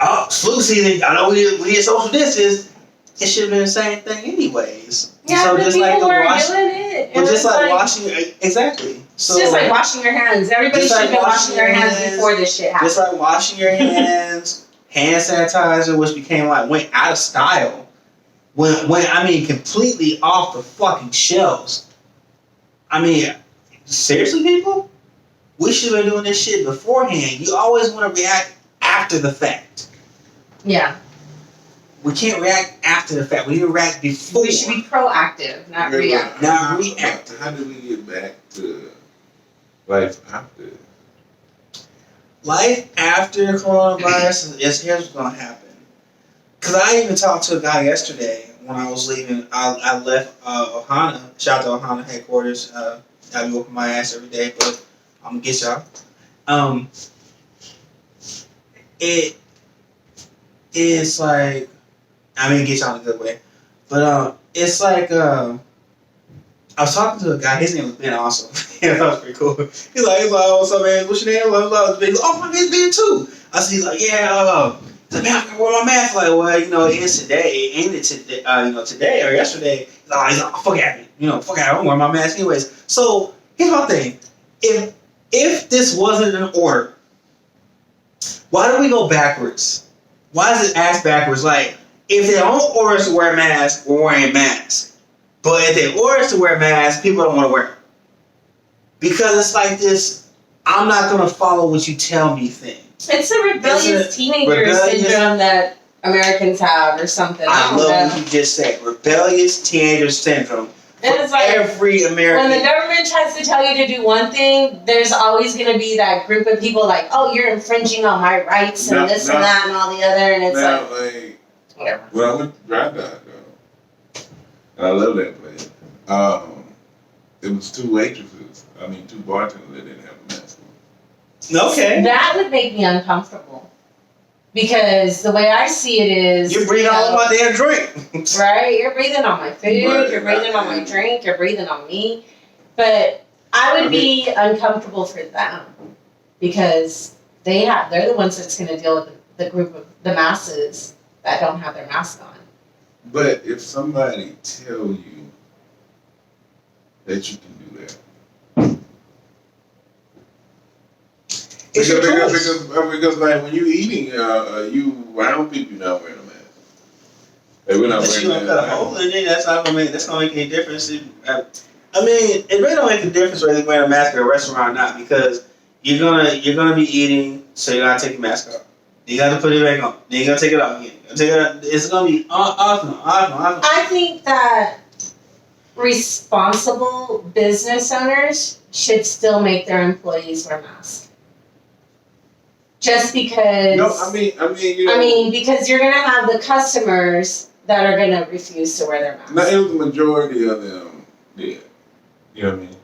Oh, it's flu season. I know we did social distance. It should have been the same thing anyways. Yeah, so but just people like weren't doing it. But just like like washing, exactly. So, it's just like washing your hands. Everybody should have been washing their hands before this shit happened. Just like washing your hands, hand sanitizer, which went out of style. Went completely off the fucking shelves. I mean, seriously, people? We should have been doing this shit beforehand. You always want to react after the fact. Yeah. We can't react after the fact. We need to react before. We should be proactive, not reactive. Not reactive. How do we get back to life after? Life after coronavirus is here's what's gonna happen. Cause I even talked to a guy yesterday when I was leaving. I left Ohana. Shout out to Ohana headquarters. I be whooping my ass every day, but I'm gonna get y'all. It is like I mean get y'all in a good way, but it's like I was talking to a guy. His name was Ben. Also, yeah, that was pretty cool. He's like, oh, what's up, man? What's your name? Blah, blah, blah. He's like, oh, my name's Ben too. I said, he's like, yeah. He's like, man, I can wear my mask. Like, well, you know, it is today. It ended today. You know, today or yesterday. He's like, fuck at me. You know, fuck at me. I'm wearing my mask anyways. So here's my thing. If this wasn't an order, why do we go backwards? Why is it ass backwards? Like, if they don't order us to wear masks, we're wearing masks. But if they order us to wear masks, people don't want to wear them. Because it's like this, I'm not going to follow what you tell me thing. It's a rebellious teenager syndrome that Americans have or something. I love what you just said. Rebellious teenager syndrome. And it's like, every American. when the government tries to tell you to do one thing, there's always going to be that group of people like, oh, you're infringing on my rights and this and that and all the other. And it's like whatever. When I went to Dry Dock, and I love that place, it was two bartenders that didn't have a mask on. Okay. That would make me uncomfortable. Because the way I see it is... You're breathing all of my damn drink. Right? You're breathing on my food. You're breathing on my drink. You're breathing on me. But I would be uncomfortable for them. Because they're the ones that's going to deal with the group of the masses that don't have their mask on. But if somebody tell you that you can do that, because like when you eating, you around people, you're not wearing a mask. Like we're not wearing a mask. Got a hole in it. That's not gonna make any difference. I mean, it really don't make a difference whether you're wearing a mask at a restaurant or not, because you're gonna be eating, so you gotta take your mask off. You gotta put it back on. Then you gotta take it off again. It's gonna be off and on. I think that responsible business owners should still make their employees wear masks. Just because. No, I mean, because you're gonna have the customers that are gonna refuse to wear their masks. Not the majority of them did. You know what I mean?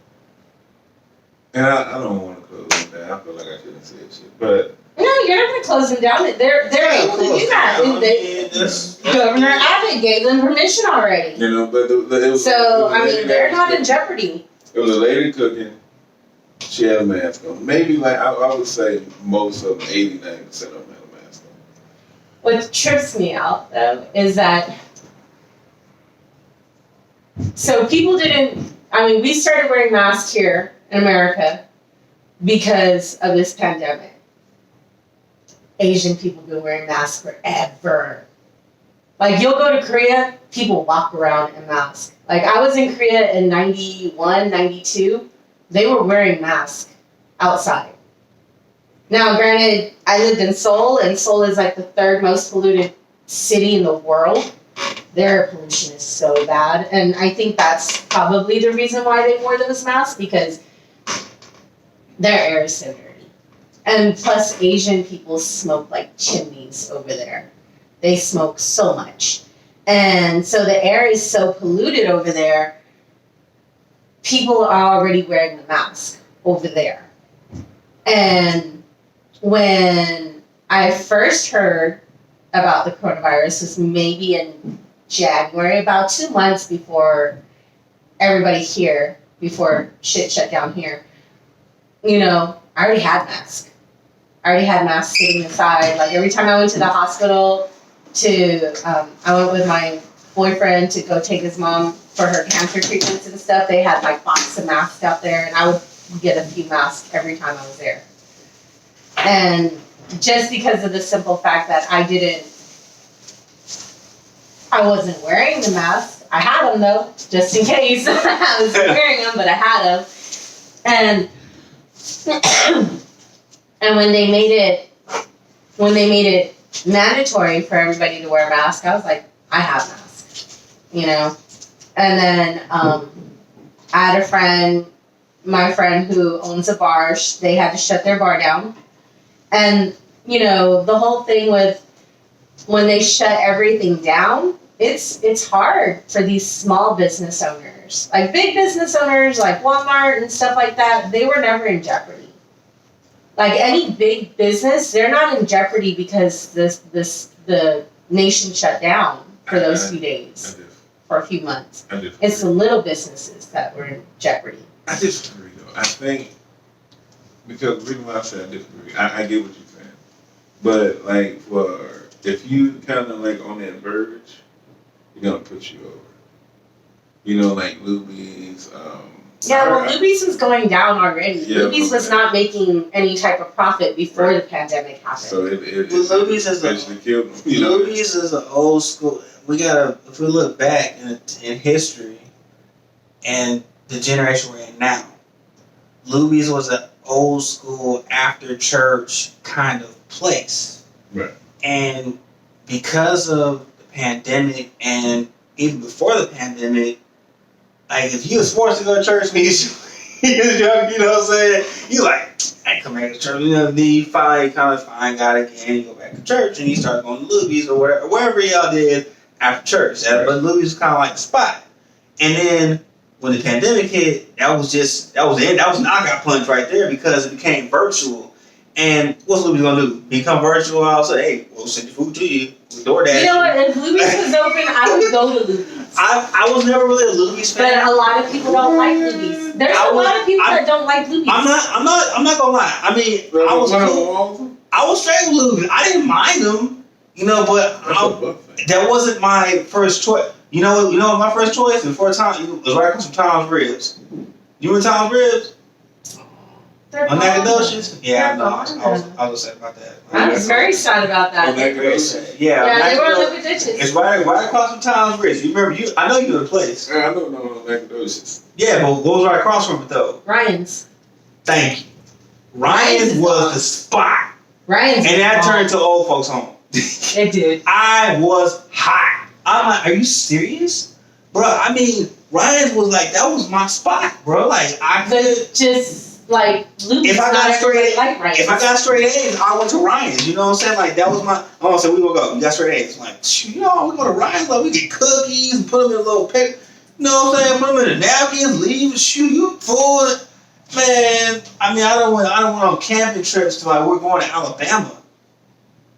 And I don't want to close them down. I feel like I shouldn't say shit, but. No, you're not going to close them down. They're able to do that. Governor Abbott gave them permission already. You know, but it was, they're not in jeopardy. It was a lady cooking. She had a mask on. Maybe I would say most of them, 89% of them had a mask on. What trips me out though is that people didn't. We started wearing masks here in America because of this pandemic. Asian people have been wearing masks forever. Like, you'll go to Korea, people walk around in masks. Like, I was in Korea in 91, 92. They were wearing masks outside. Now, granted, I lived in Seoul, and Seoul is like the third most polluted city in the world. Their pollution is so bad. And I think that's probably the reason why they wore those masks, because their air is so dirty. And plus, Asian people smoke like chimneys over there. They smoke so much. And so the air is so polluted over there, people are already wearing the mask over there. And when I first heard about the coronavirus was maybe in January, about 2 months before before shit shut down here. I already had masks. I already had masks sitting aside. Like, every time I went to the hospital I went with my boyfriend to go take his mom for her cancer treatments and stuff. They had like boxes of masks out there, and I would get a few masks every time I was there. And just because of the simple fact that I wasn't wearing the mask. I had them though, just in case. I was wearing them, but I had them. And when they made it mandatory for everybody to wear a mask, I was like, I have masks, And then I had a friend my friend who owns a bar, they had to shut their bar down. And, you know, the whole thing with when they shut everything down, it's hard for these small business owners. Like big business owners like Walmart and stuff like that, they were never in jeopardy. Like any big business, they're not in jeopardy because the nation shut down for those few days, for a few months. It's the little businesses that were in jeopardy. I disagree though. I think because the reason why I say I disagree, I get what you're saying, but like if you kind of like on that verge, you're gonna put you over. You know, like Luby's. Yeah, well, Luby's was going down already. Yeah, Luby's was not making any type of profit before the pandemic happened. So it Luby's is eventually killed them. You know? Luby's is an old school. If we look back in history and the generation we're in now, Luby's was an old school after church kind of place. Right. And because of the pandemic and even before the pandemic, like if you was forced to go to church when you was young, you know what I'm saying? You like, I ain't come back to church. You know, then you finally kind of find God again. You go back to church and you start going to Luby's or wherever y'all did after church. But Luby's was kind of like the spot. And then when the pandemic hit, that was it. That was knockout punch right there because it became virtual. And what's Luby's gonna do? Become virtual? I'll say, hey, we'll send the food to you. DoorDash. You know what? If Luby's was open, I would go to Luby's. I was never really a Luby's fan. But a lot of people don't like Luby's. There's a lot of people that don't like Luby's. I'm not gonna lie. I mean, I was straight with Luby's. I didn't mind them, you know, but that wasn't my first choice. You know what my first choice before time was right across from Tom's Ribs. You remember Tom's Ribs? On Nacogdoches? Yeah, no, I was upset about that. I was very sad about that. Yeah, they were on Nacogdoches. It's right across from Tom's Ribs. You remember? I know you know the place. Yeah, I know Nacogdoches. Yeah, but what was right across from it though? Ryan's. Thank you. Ryan's was the spot. Ryan's. And that turned to old folks' home. It did. I was hot. I'm like, are you serious? Bro, I mean, Ryan's was like, that was my spot, bro. Like, I could just... Like Luby's, if I got straight A's, I went to Ryan's. You know what I'm saying? Like that was my. Oh, so we gonna go. You got straight A's. I'm like, shoot, y'all, we go to Ryan's. Like we get cookies and put them in a little paper. You know what I'm saying? Put them in the napkins. Leave. Shoot, you full. Man, I mean, I don't want on camping trips to like we're going to Alabama,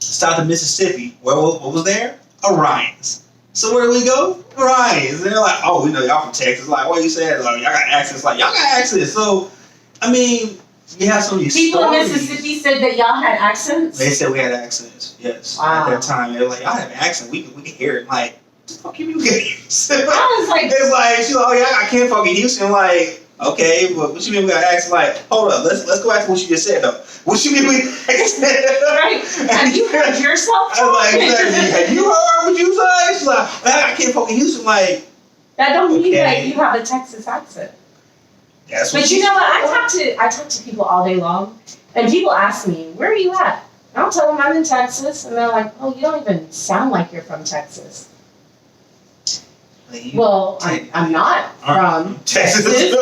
stop to Mississippi. What was there? A Ryan's. So where do we go? Ryan's. And they're like, oh, we know y'all from Texas. Like, what you said? Like, y'all got access. Like, y'all got access. So. I mean, you have some of these people stories. in Mississippi said that y'all had accents. They said we had accents. Yes, wow. At that time they were like, "Y'all have an accent. We can hear it." Like, what the fuck you mean? I was like, it's like she's like, "Oh yeah, I can't fucking Houston." Like, okay, but what you mean we got accent? Like, hold up, let's go back to what you just said though. What you mean we accent? Right? Have you heard yourself? I was like, have you heard what you said? She's like, I can't fucking Houston. Like, that don't mean that you have a Texas accent. But you know what? I talk to people all day long, and people ask me, "Where are you at?" And I'll tell them I'm in Texas, and they're like, "Oh, you don't even sound like you're from Texas." Well, I'm not from Texas.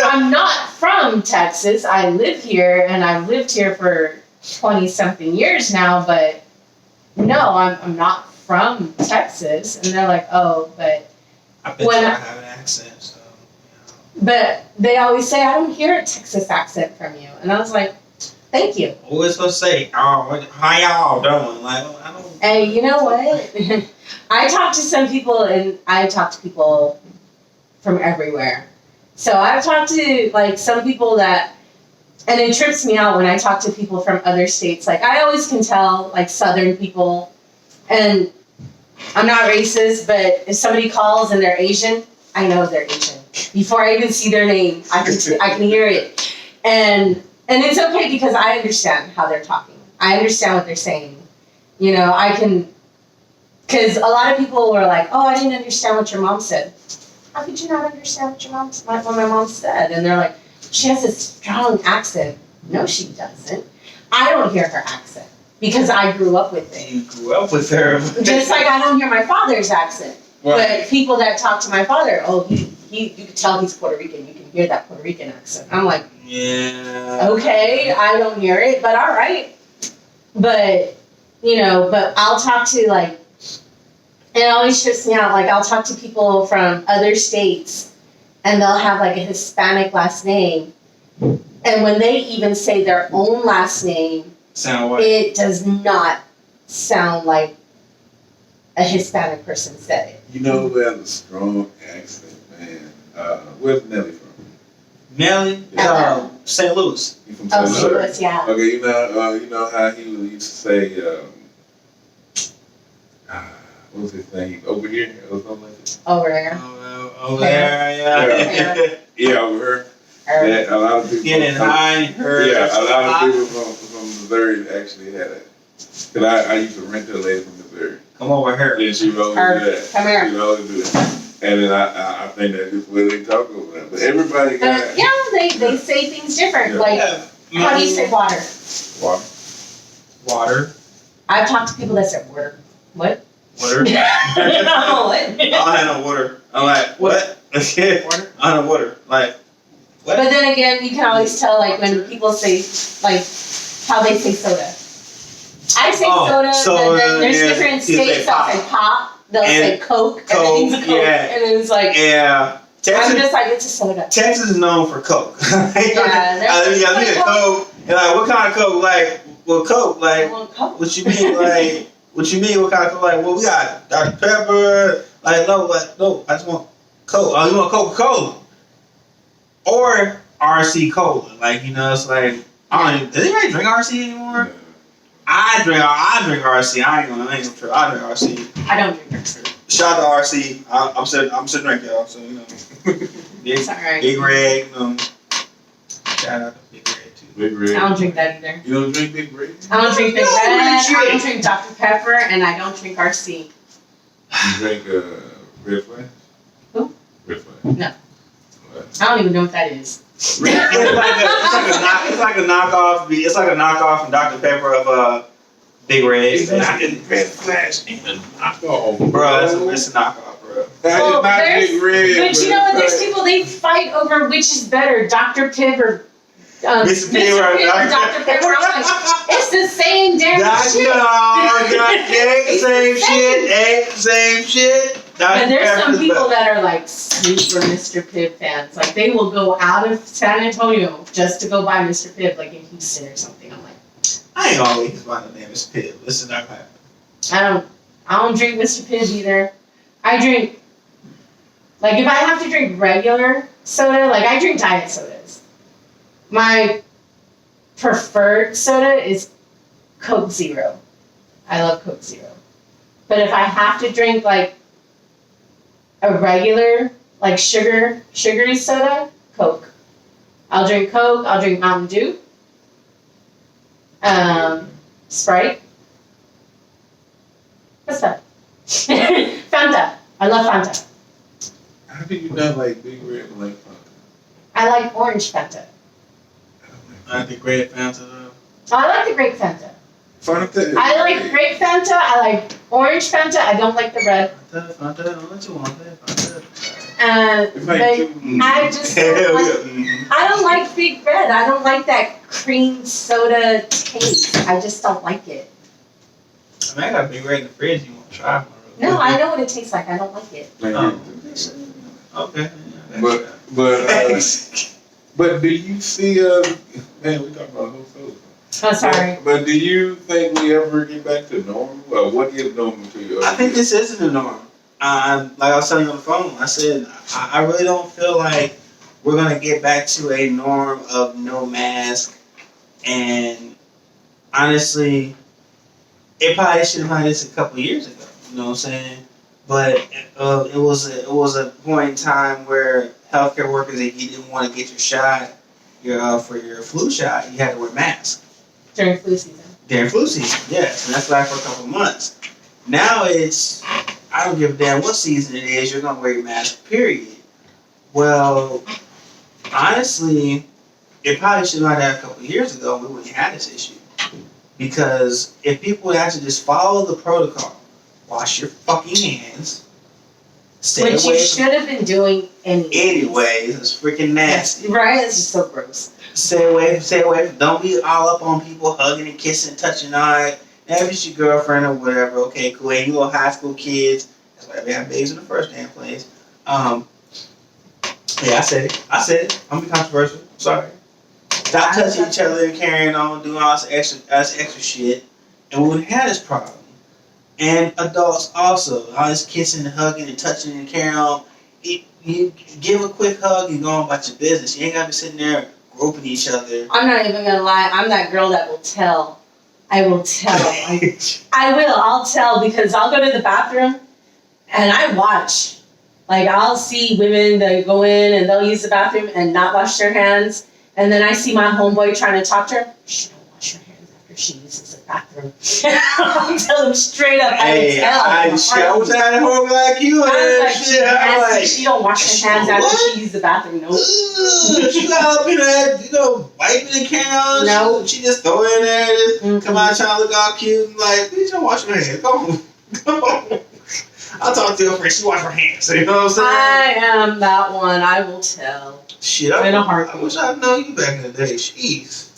I'm not from Texas. I live here, and I've lived here for 20-something years now. But no, I'm not from Texas. And they're like, "Oh, but I bet I have an accent." But they always say, I don't hear a Texas accent from you. And I was like, thank you. What was supposed to say? Oh, how y'all doing? Like, I don't. Hey, you know what? I talk to some people, and I talk to people from everywhere. So I've talked to, like, some people that, and it trips me out when I talk to people from other states. Like, I always can tell, like, Southern people, and I'm not racist, but if somebody calls and they're Asian, I know they're Asian. Before I even see their name, I can hear it. And it's okay because I understand how they're talking. I understand what they're saying. You know, I can, because a lot of people were like, oh, I didn't understand what your mom said. How could you not understand what my mom said? And they're like, she has a strong accent. No, she doesn't. I don't hear her accent because I grew up with it. You grew up with her. Just like I don't hear my father's accent. Right. But people that talk to my father, oh, you could tell he's Puerto Rican. You can hear that Puerto Rican accent. I'm like, Yeah. okay, I don't hear it, but all right. But, but I'll talk to, like, it always trips me out. Like, I'll talk to people from other states, and they'll have, like, a Hispanic last name. And when they even say their own last name, Sound white. it does not sound like a Hispanic person said it. You know who has a strong accent, man? Where's Nelly from? Nelly? St. Louis. You from Oh, St. St. Louis? Louis, yeah. Okay, you know how he used to say, what was his name? Over here or something like that? Over there. Over there, yeah. Yeah, over here. That a lot of people. Getting high, her. Yeah, a lot of people from Missouri actually had it. Cause I used to rent to a lady from Missouri. Come over here. And she would always do that. Come here. She would always do that. And then I think that's just where they talk over that. But everybody got Yeah, they say things different. Yeah. Like, Yeah. how do you say water? water. Water. I've talked to people that say water. What? Water. What? I don't have no water. I'm like, what? Water? I don't have water. Like, what? But then again, you can always tell, like, when people say, like, how they say soda. I say soda, and then there's different states that say pop. They'll say Coke, everything's a Coke, and then it's like, yeah. I'm just like, it's a soda. Texas is known for Coke. Yeah, I mean, Coke. And like, what kind of Coke? Like, well, Coke. Like, Coke. what you mean? Like, what you mean? What kind of Coke? Like, well, we got Dr. Pepper. No, I just want Coke. Oh, you want Coca-Cola or RC Cola? Like, it's like, I don't even. Does anybody drink RC anymore? Yeah. I drink RC. I ain't gonna try. I drink RC. I don't drink RC. Shout out to RC. I'm still drinking, y'all. So Big, It's alright. Big Red. Shout out to Big Red too. Big Red. I don't drink that either. You don't drink Big Red? I don't drink Big No, Red, legit. I don't drink Dr. Pepper, and I don't drink RC. You drink Red Flash? Who? Red Flash. No. I don't even know what that is. It's like a knockoff. It's like a knockoff from Dr. Pepper of Big Red. It's not in Red Flash. Even Bro, it's a knockoff, bro. That is not Big Red. But you know what? There's people, they fight over which is better, Dr. Pibb or Mr. Pibb or Dr. Pepper. I'm like, it's the same damn shit. Ain't the same shit. And there's some people that are like super Mr. Pibb fans. Like they will go out of San Antonio just to go buy Mr. Pibb, like in Houston or something. I'm like, I ain't always buy the name is Pibb. This is not happening. I don't drink Mr. Pibb either. I drink, like if I have to drink regular soda, like I drink diet sodas. My preferred soda is Coke Zero. I love Coke Zero. But if I have to drink like a regular, like sugary soda, Coke. I'll drink Coke, I'll drink Mountain Dew. Sprite. What's that? Fanta. I love Fanta. How do you not like Big Red and like Fanta? I like orange Fanta. I like the Great Fanta. I like the grape Fanta. Fanta. I like grape Fanta. I like orange Fanta. I don't like the red. Fanta, what you want? Fanta. But I just I don't like Big Red. I don't like that cream soda taste. I just don't like it. I mean, I got Big Red in the fridge. You want to try one? No, I know what it tastes like. I don't like it. Okay. But do you see man, we talking about whole soda. Oh, sorry. But do you think we ever get back to normal? What is normal to you? I think this isn't the norm. Like I was telling you on the phone, I said I really don't feel like we're gonna get back to a norm of no mask. And honestly, it probably should have had this a couple of years ago. You know what I'm saying? But it was a point in time where healthcare workers, if you didn't want to get your shot, for your flu shot, you had to wear masks. During flu season. During flu season, yes, and that's like for a couple of months. Now it's, I don't give a damn what season it is, you're gonna wear your mask, period. Well, honestly, it probably should have had a couple of years ago, we wouldn't have this issue. Because if people would actually just follow the protocol, wash your fucking hands, Which you should have been doing anyways. It's freaking nasty. Right? It's just so gross. Stay away. Don't be all up on people hugging and kissing, touching all right. Now, if it's your girlfriend or whatever, okay, cool. And you little high school kids, that's why they have babies in the first damn place. Yeah, I said it. I'm gonna be controversial. Sorry. Stop touching each other and carrying on, doing all this extra shit, and we wouldn't have this problem. And adults also, all this kissing and hugging and touching and carrying on. You give a quick hug, you go on about your business. You ain't gotta be sitting there groping each other. I'm not even gonna lie. I'm that girl that will tell. I will tell. I will. I'll tell because I'll go to the bathroom and I watch. Like I'll see women that go in and they'll use the bathroom and not wash their hands. And then I see my homeboy trying to talk to her. She don't wash her hands after she uses the bathroom. I'll tell him straight up. Hey, I wish I had a homie like you. She don't wash her hands after she uses the bathroom. No. She got up in there, wiping the can. No. She just throw it in there. Come out trying to look all cute and like, bitch, don't wash your hands. Come on. I'll talk to your friend. She wash her hands. You know what I'm saying? I am that one. I will tell. Shit, I wish I'd known you back in the day. Jeez.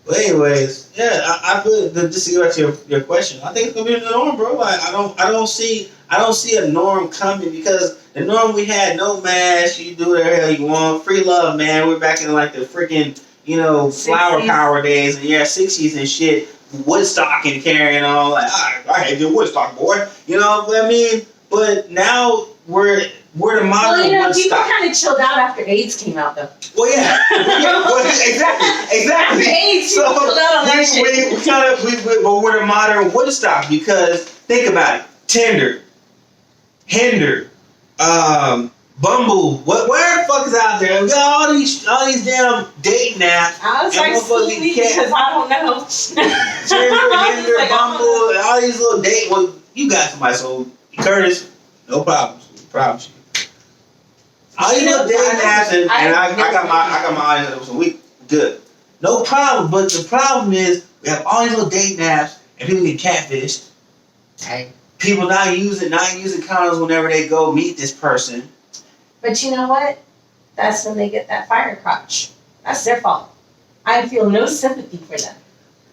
But anyways, yeah, I feel just to get back to your question. I think it's gonna be the norm, bro. Like I don't see a norm coming because the norm we had, no mask, you do whatever the hell you want, free love, man. We're back in like the freaking flower 60s. Power days and 60s and shit. Woodstock and carrying on like I hate your Woodstock, boy. You know what I mean? But now we're the modern Woodstock. People kind of chilled out after AIDS came out, though. Well, yeah. Exactly. After AIDS, people chilled out on that shit. We're the modern Woodstock because think about it: Tinder, Hinder, Bumble. Where the fuck is out there? We got all these damn dating apps. I was like, sleepy because I don't know. Tinder, Hinder, Bumble, and all these little dates. Well, you got somebody, so Curtis, no problems. Promise you. All these little dating apps, and I got my eyes on it, so we good. No problem. But the problem is we have all these little dating apps, and people get catfished. Hey. People not using condoms whenever they go meet this person. But you know what? That's when they get that fire crotch. That's their fault. I feel no sympathy for them.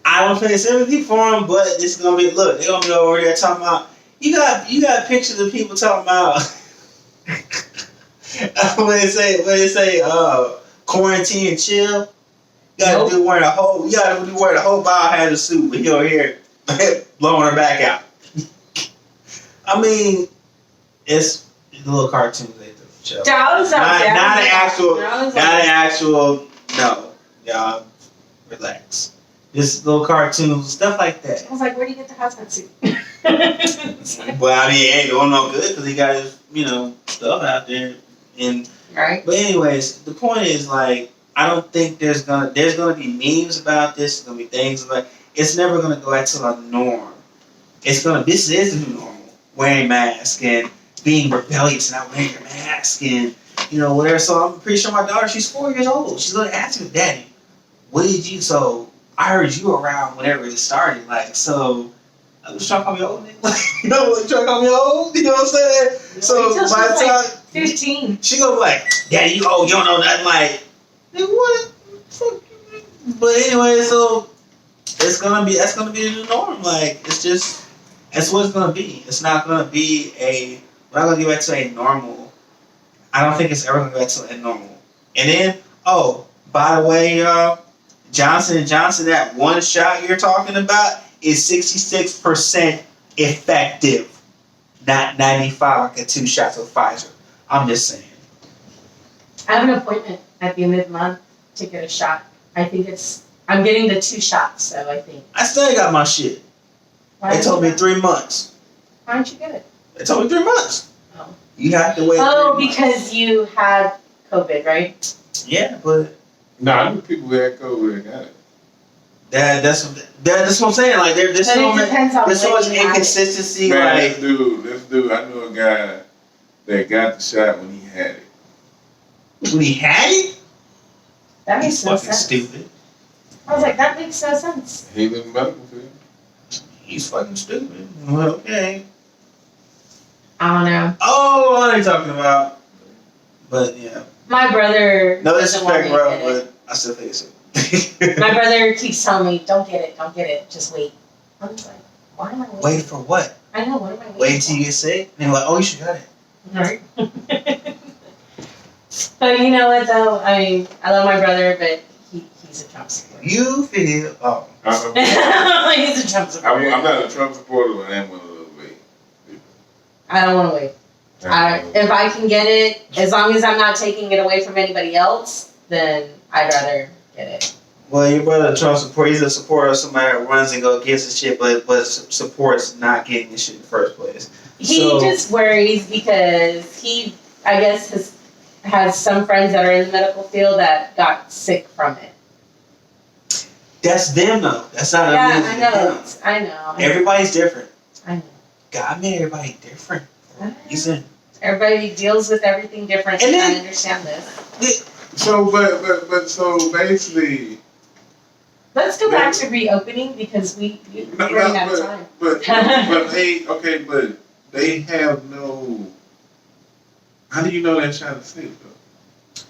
I don't feel sympathy for them, but this is gonna be they're gonna be over there talking about you got pictures of people talking about when they say quarantine chill. You gotta do wearing a whole biohazard suit with your hair blowing her back out. I mean, it's a little cartoon they do. Not an actual. No, y'all, relax. Just little cartoons, stuff like that. I was like, where do you get the hazmat suit? Well, I mean, it ain't going no good because he got his, stuff out there. And right. But anyways, the point is like, I don't think there's gonna be memes about this. There's gonna be things about. It's never gonna go back to a norm. This is the new normal. Wearing masks and being rebellious and not wearing your mask and whatever. So I'm pretty sure my daughter, she's 4 years old. She's gonna ask me, Daddy, what did you? So I heard you around whenever it started. Like, so I was trying to call me old. You trying to call me old? You know what I'm saying? So by the time 15, she gonna be like, Daddy, you don't know nothing. Like, what? But anyway, so that's gonna be the new norm. Like, it's just. That's what it's gonna be. It's not gonna be we're not gonna get back to a normal. I don't think it's ever gonna go back to a normal. And then, by the way, y'all, Johnson & Johnson, that one shot you're talking about is 66% effective, not 95 like a 2 shots of Pfizer. I'm just saying. I have an appointment at the end of the month to get a shot. I'm getting the 2 shots, so I think. I still got my shit. They told me 3 months. Why don't you get it? They told me 3 months. Oh. You have to wait. Because you had COVID, right? Yeah, but. No, I knew people who had COVID and got it. That's what I'm saying. Like there's so much inconsistency. Man, this dude, I knew a guy that got the shot when he had it. When he had it? That makes no sense. Stupid. I was like, that makes no sense. He was in the medical field. He's fucking stupid. Well, okay. I don't know. Oh, what are you talking about? But yeah. My brother No doesn't want disrespect, me to bro, get it. but I still think so. My brother keeps telling me, don't get it, just wait. I'm just like, why am I waiting? Wait for what? I know, what am I waiting Wait until you get sick? And they're like, oh, you should got it. Right. But you know what though? I love my brother, but he's a Trump supporter. You feel, oh. He's a Trump supporter. I'm not a Trump supporter, but I am one of those people. I don't want to wait. If I can get it, as long as I'm not taking it away from anybody else, then I'd rather get it. Well, your brother Trump support. He's a supporter of somebody that runs and go against the shit, but supports not getting the shit in the first place. He just worries because he, I guess, has some friends that are in the medical field that got sick from it. That's them though. That's not I know. Everybody's different. I know. God made everybody different. Everybody deals with everything different, and I understand this. So, but so basically. Let's go back to reopening because we're running out of time. But they have no. How do you know that shot is safe though?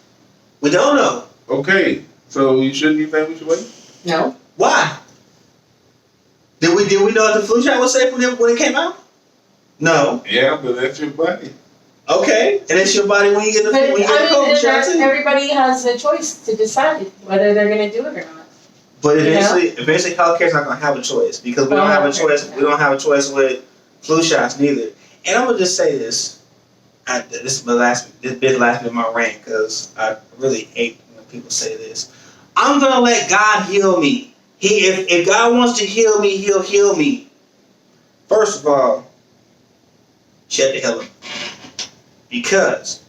We don't know. Okay, so you think we should wait? No. Why? Did we know that the flu shot was safe when it came out? No. Yeah, but that's your body. Okay, and it's your body when you get the COVID shot too. Everybody has a choice to decide whether they're going to do it or not. But eventually, healthcare's not going to have a choice because we don't have a choice. We don't have a choice with flu shots neither. And I'm gonna just say this. This bit last bit of my rant because I really hate when people say this. I'm gonna let God heal me. If God wants to heal me, He'll heal me. First of all, shut the hell up. Because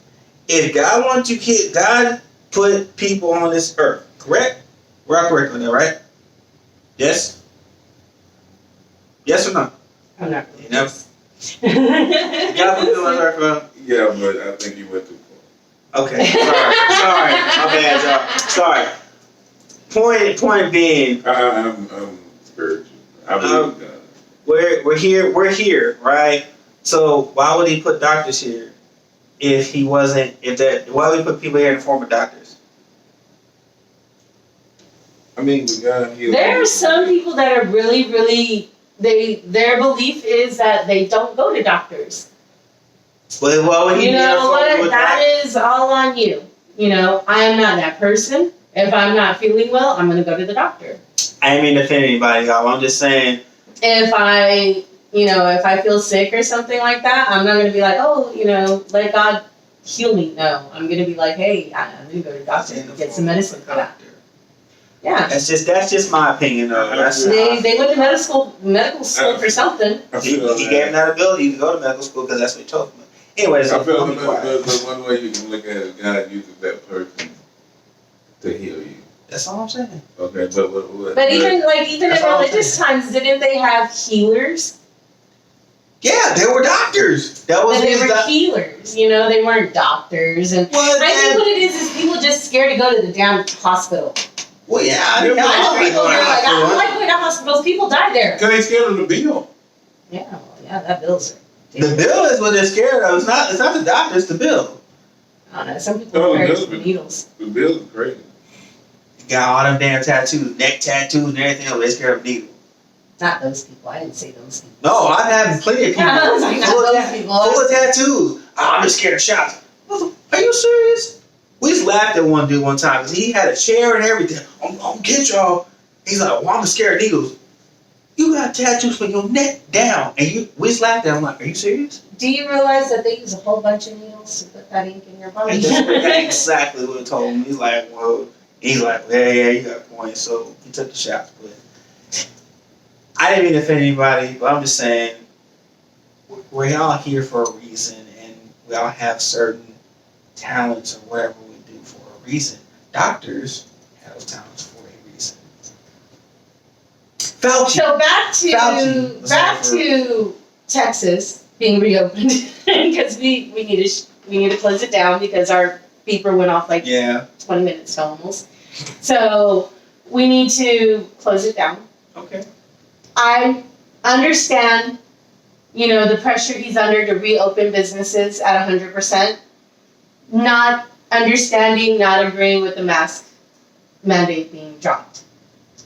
if God wants to heal, God put people on this earth, correct? We're all correct on that, right? Yes? Yes or no? I'm not. You know? God put people on this earth, bro. Yeah, but I think you went too far. Okay, sorry, my bad, y'all. Sorry. Point being, I'm spiritual. I believe in God. we're here, right? So why would He put doctors here if He wasn't? Why would He put people here in the form of doctors? I mean, with God heals. There are some people that are really, really. Their belief is that they don't go to doctors. But why would He? You know what? That is all on you. You know, I am not that person. If I'm not feeling well, I'm going to go to the doctor. I ain't mean to offend anybody, y'all. I'm just saying. If I feel sick or something like that, I'm not going to be like, oh, let God heal me. No, I'm going to be like, hey, I'm going to go to the doctor and get some medicine for that. Yeah. That's just my opinion, though. They went to medical school for something. He gave them that ability to go to medical school because that's what He told them. Anyways, I feel the one way you can look at it, God uses that person to heal you. That's all I'm saying. Okay, but even in religious times, didn't they have healers? Yeah, they were doctors. They were healers. They weren't doctors. And I think what it is people just scared to go to the damn hospital. Well, yeah, I don't like going to hospitals. People die there. Because they scared of the bill. Yeah, that bill's the bill is what they're scared of. It's not the doctor. It's the bill. I don't know. Some people are afraid of needles. The bill is crazy. You got all them damn tattoos, neck tattoos, and everything else. They're scared of needles. Not those people. I didn't say those people. No, I've had plenty of people full of tattoos. I'm just scared of shots. Are you serious? We just laughed at one dude one time because he had a chair and everything. I'm gonna get y'all. He's like, well, I'm scared of needles. You got tattoos from your neck down, and we just laughed at him. I'm like, are you serious? Do you realize that they use a whole bunch of needles to put that ink in your body? That's exactly what he told me. He's like, well, yeah, you got a point. So he took the shots, but I didn't mean to offend anybody. But I'm just saying, we're all here for a reason, and we all have certain talents or whatever we do for a reason. Doctors have those talents for a reason. Fauci. So back to Texas being reopened because we need to close it down because our beeper went off 20 minutes ago almost. So we need to close it down. Okay. I understand the pressure he's under to reopen businesses at 100%, not understanding, not agreeing with the mask mandate being dropped.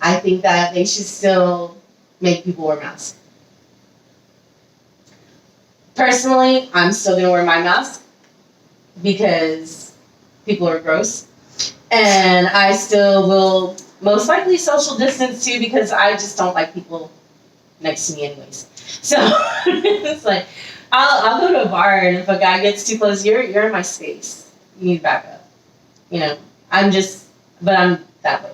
I think that they should still make people wear masks. Personally, I'm still going to wear my mask because people are gross. And I still will most likely social distance too because I just don't like people next to me anyways. So it's like, I'll go to a bar and if a guy gets too close, you're in my space. You need to back up. I'm that way.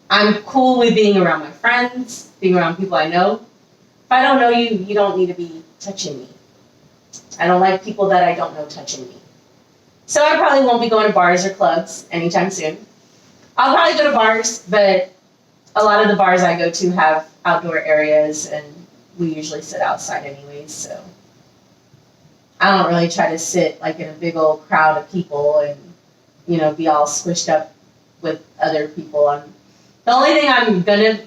I'm cool with being around my friends, being around people I know. If I don't know you, you don't need to be touching me. I don't like people that I don't know touching me. So I probably won't be going to bars or clubs anytime soon. I'll probably go to bars, but a lot of the bars I go to have outdoor areas and we usually sit outside anyways, so I don't really try to sit like in a big old crowd of people and, be all squished up with other people. The only thing I'm gonna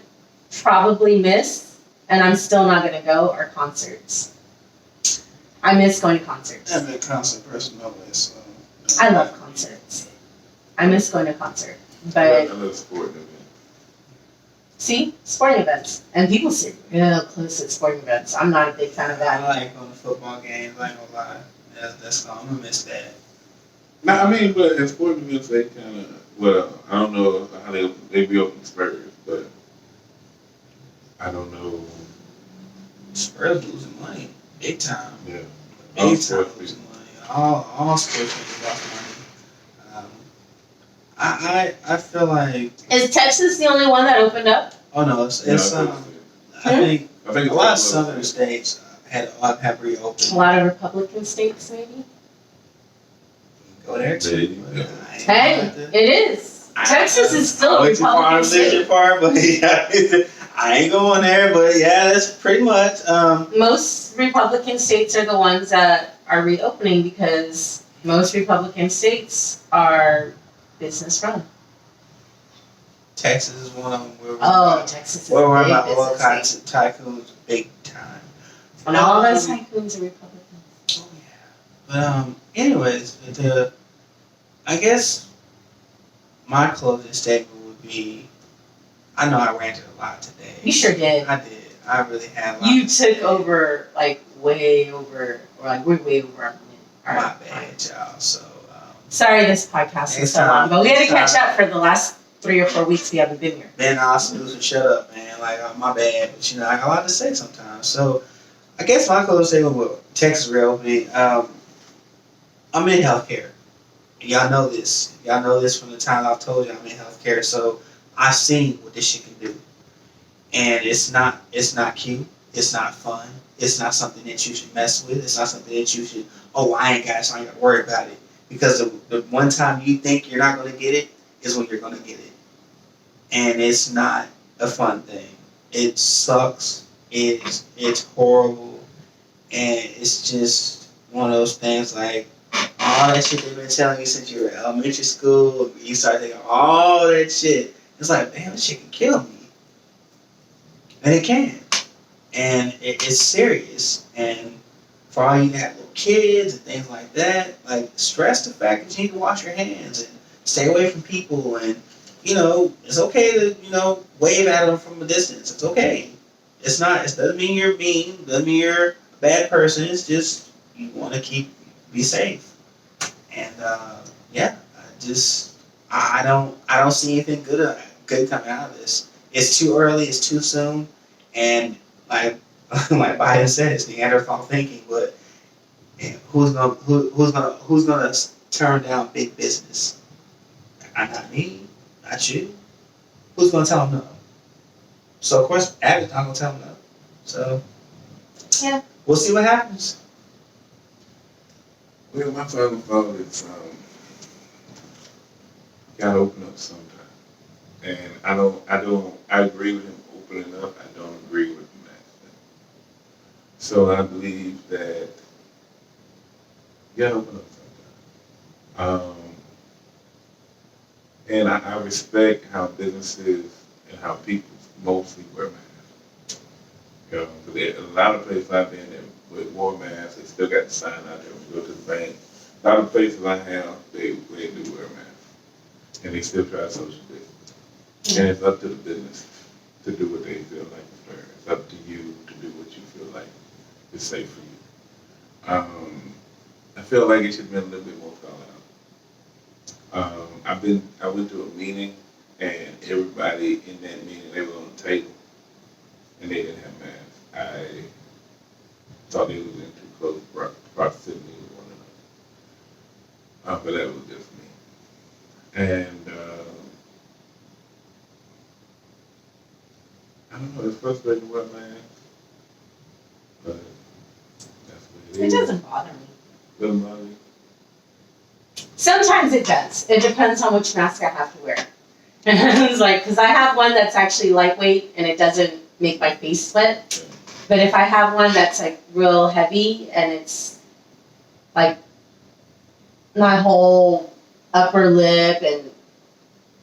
probably miss, and I'm still not gonna go, are concerts. I miss going to concerts. I'm a concert person always, so. I love concerts. I miss going to concert. But I love sporting events. see, sporting events. And people sit real close at sporting events. I'm not a big fan of I that. like going to football games, I ain't gonna lie. That's I'm gonna miss that. No, I mean, but in sporting events, they kind of, I don't know how they be open Spurs, but I don't know. Spurs losing money, big time. Yeah. Big time losing money. All sports people lost money. I feel like. Is Texas the only one that opened up? Oh no, it's I think a lot of southern states have reopened. A lot of Republican states, maybe? Go there too. Hey, it is. Texas is still a Republican state. Part, but yeah, I ain't going there, but yeah, that's pretty much. Most Republican states are the ones that are reopening because most Republican states are business run. Texas is one of them. Texas is where we're big about oil business state. tycoons big time. And all those tycoons are Republicans. Oh yeah. But anyways, I guess my closing statement would be, I know I ranted a lot today. You sure did. I did. I really have. You took over, way over our minute. My bad, y'all. So. Sorry this podcast was so long, but we had to catch up for the last 3 or 4 weeks we haven't been here. Man, Austin, shut up, man. My bad. But, I got a lot to say sometimes. So, I guess my closing statement with Texas reopening, I'm in healthcare. Y'all know this. Y'all know this from the time I've told you I'm in healthcare. So I've seen what this shit can do, and it's not cute. It's not fun. It's not something that you should mess with. It's not something that you should. Oh, I ain't got it, so I ain't got to worry about it. Because the one time you think you're not going to get it is when you're going to get it, and it's not a fun thing. It sucks. It's horrible, and it's just one of those things like. All that shit they've been telling you since you were in elementary school, you start thinking all that shit. It's like, damn, this shit can kill me. And it can. And it's serious. And for all you that have little kids and things like that, stress the fact that you need to wash your hands and stay away from people. And, it's okay to, wave at them from a distance. It's okay. It doesn't mean you're mean. It doesn't mean you're a bad person. It's just you want to be safe. And I don't see anything good coming out of this. It's too early. It's too soon. And like Biden said, it's Neanderthal thinking. But who's gonna turn down big business? Not me. Not you. Who's gonna tell them no? So of course, Abbott's not gonna tell them no. So yeah, we'll see what happens. Well, my final thought is, gotta open up sometime. And I agree with him opening up. I don't agree with the mask. So I believe that you gotta open up sometime. And I respect how businesses and how people mostly wear masks. A lot of places I've been in with wore masks, they still got the sign out there when you go to the bank. A lot of places I have, they do wear masks. And they still try social distance. And it's up to the business to do what they feel like is fair. It's up to you to do what you feel like is safe for you. I feel like it should have been a little bit more thought out. I went to a meeting and everybody in that meeting, they were on the table and they didn't have masks. I thought they was in too close proximity with one another. But that was just me. And I don't know, it's frustrating to wear masks, but that's what it It is. doesn't bother me. Doesn't bother you? Sometimes it does. It depends on which mask I have to wear. It's like, because I have one that's actually lightweight and it doesn't make my face sweat. But if I have one that's like real heavy and it's like my whole upper lip and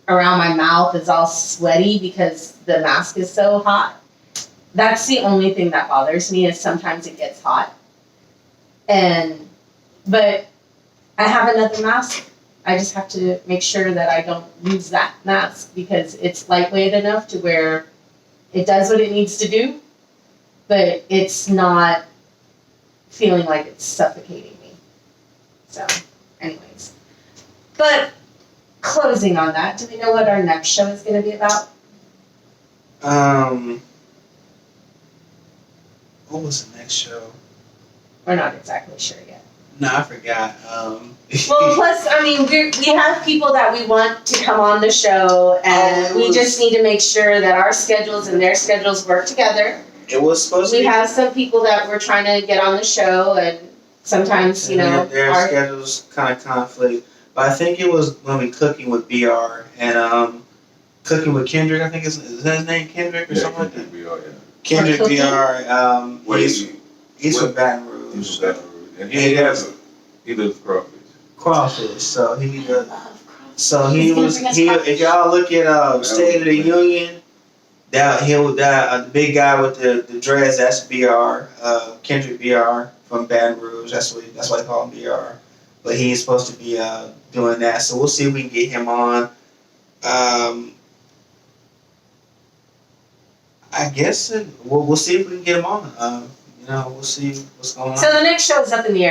around my mouth is all sweaty because the mask is so hot, that's the only thing that bothers me is sometimes it gets hot. But I have another mask. I just have to make sure that I don't use that mask because it's lightweight enough to where it does what it needs to do, but it's not feeling like it's suffocating me. So, anyways. But closing on that, do we know what our next show is going to be about? What was the next show? We're not exactly sure yet. No, I forgot. Well, plus, I mean, we have people that we want to come on the show, and we just need to make sure that our schedules and their schedules work together. It was supposed to be. We have some people that we're trying to get on the show, and sometimes, their schedules kind of conflict. But I think it was when we cooking with BR and cooking with Kendrick. I think is that his name, Kendrick or something like that. BR, yeah. Kendrick Cooking? BR. He's from Baton Rouge. He's from Baton Rouge. And he does crawfish. Crawfish. So he does. So He's he gonna was. bring us He. crawfish. If y'all look at State of the Union, the big guy with the dreads. That's BR. Kendrick BR from Baton Rouge. That's why they call him BR. But he's supposed to be doing that. So we'll see if we can get him on. I guess we'll see if we can get him on. We'll see what's going on. So the next show is up in the air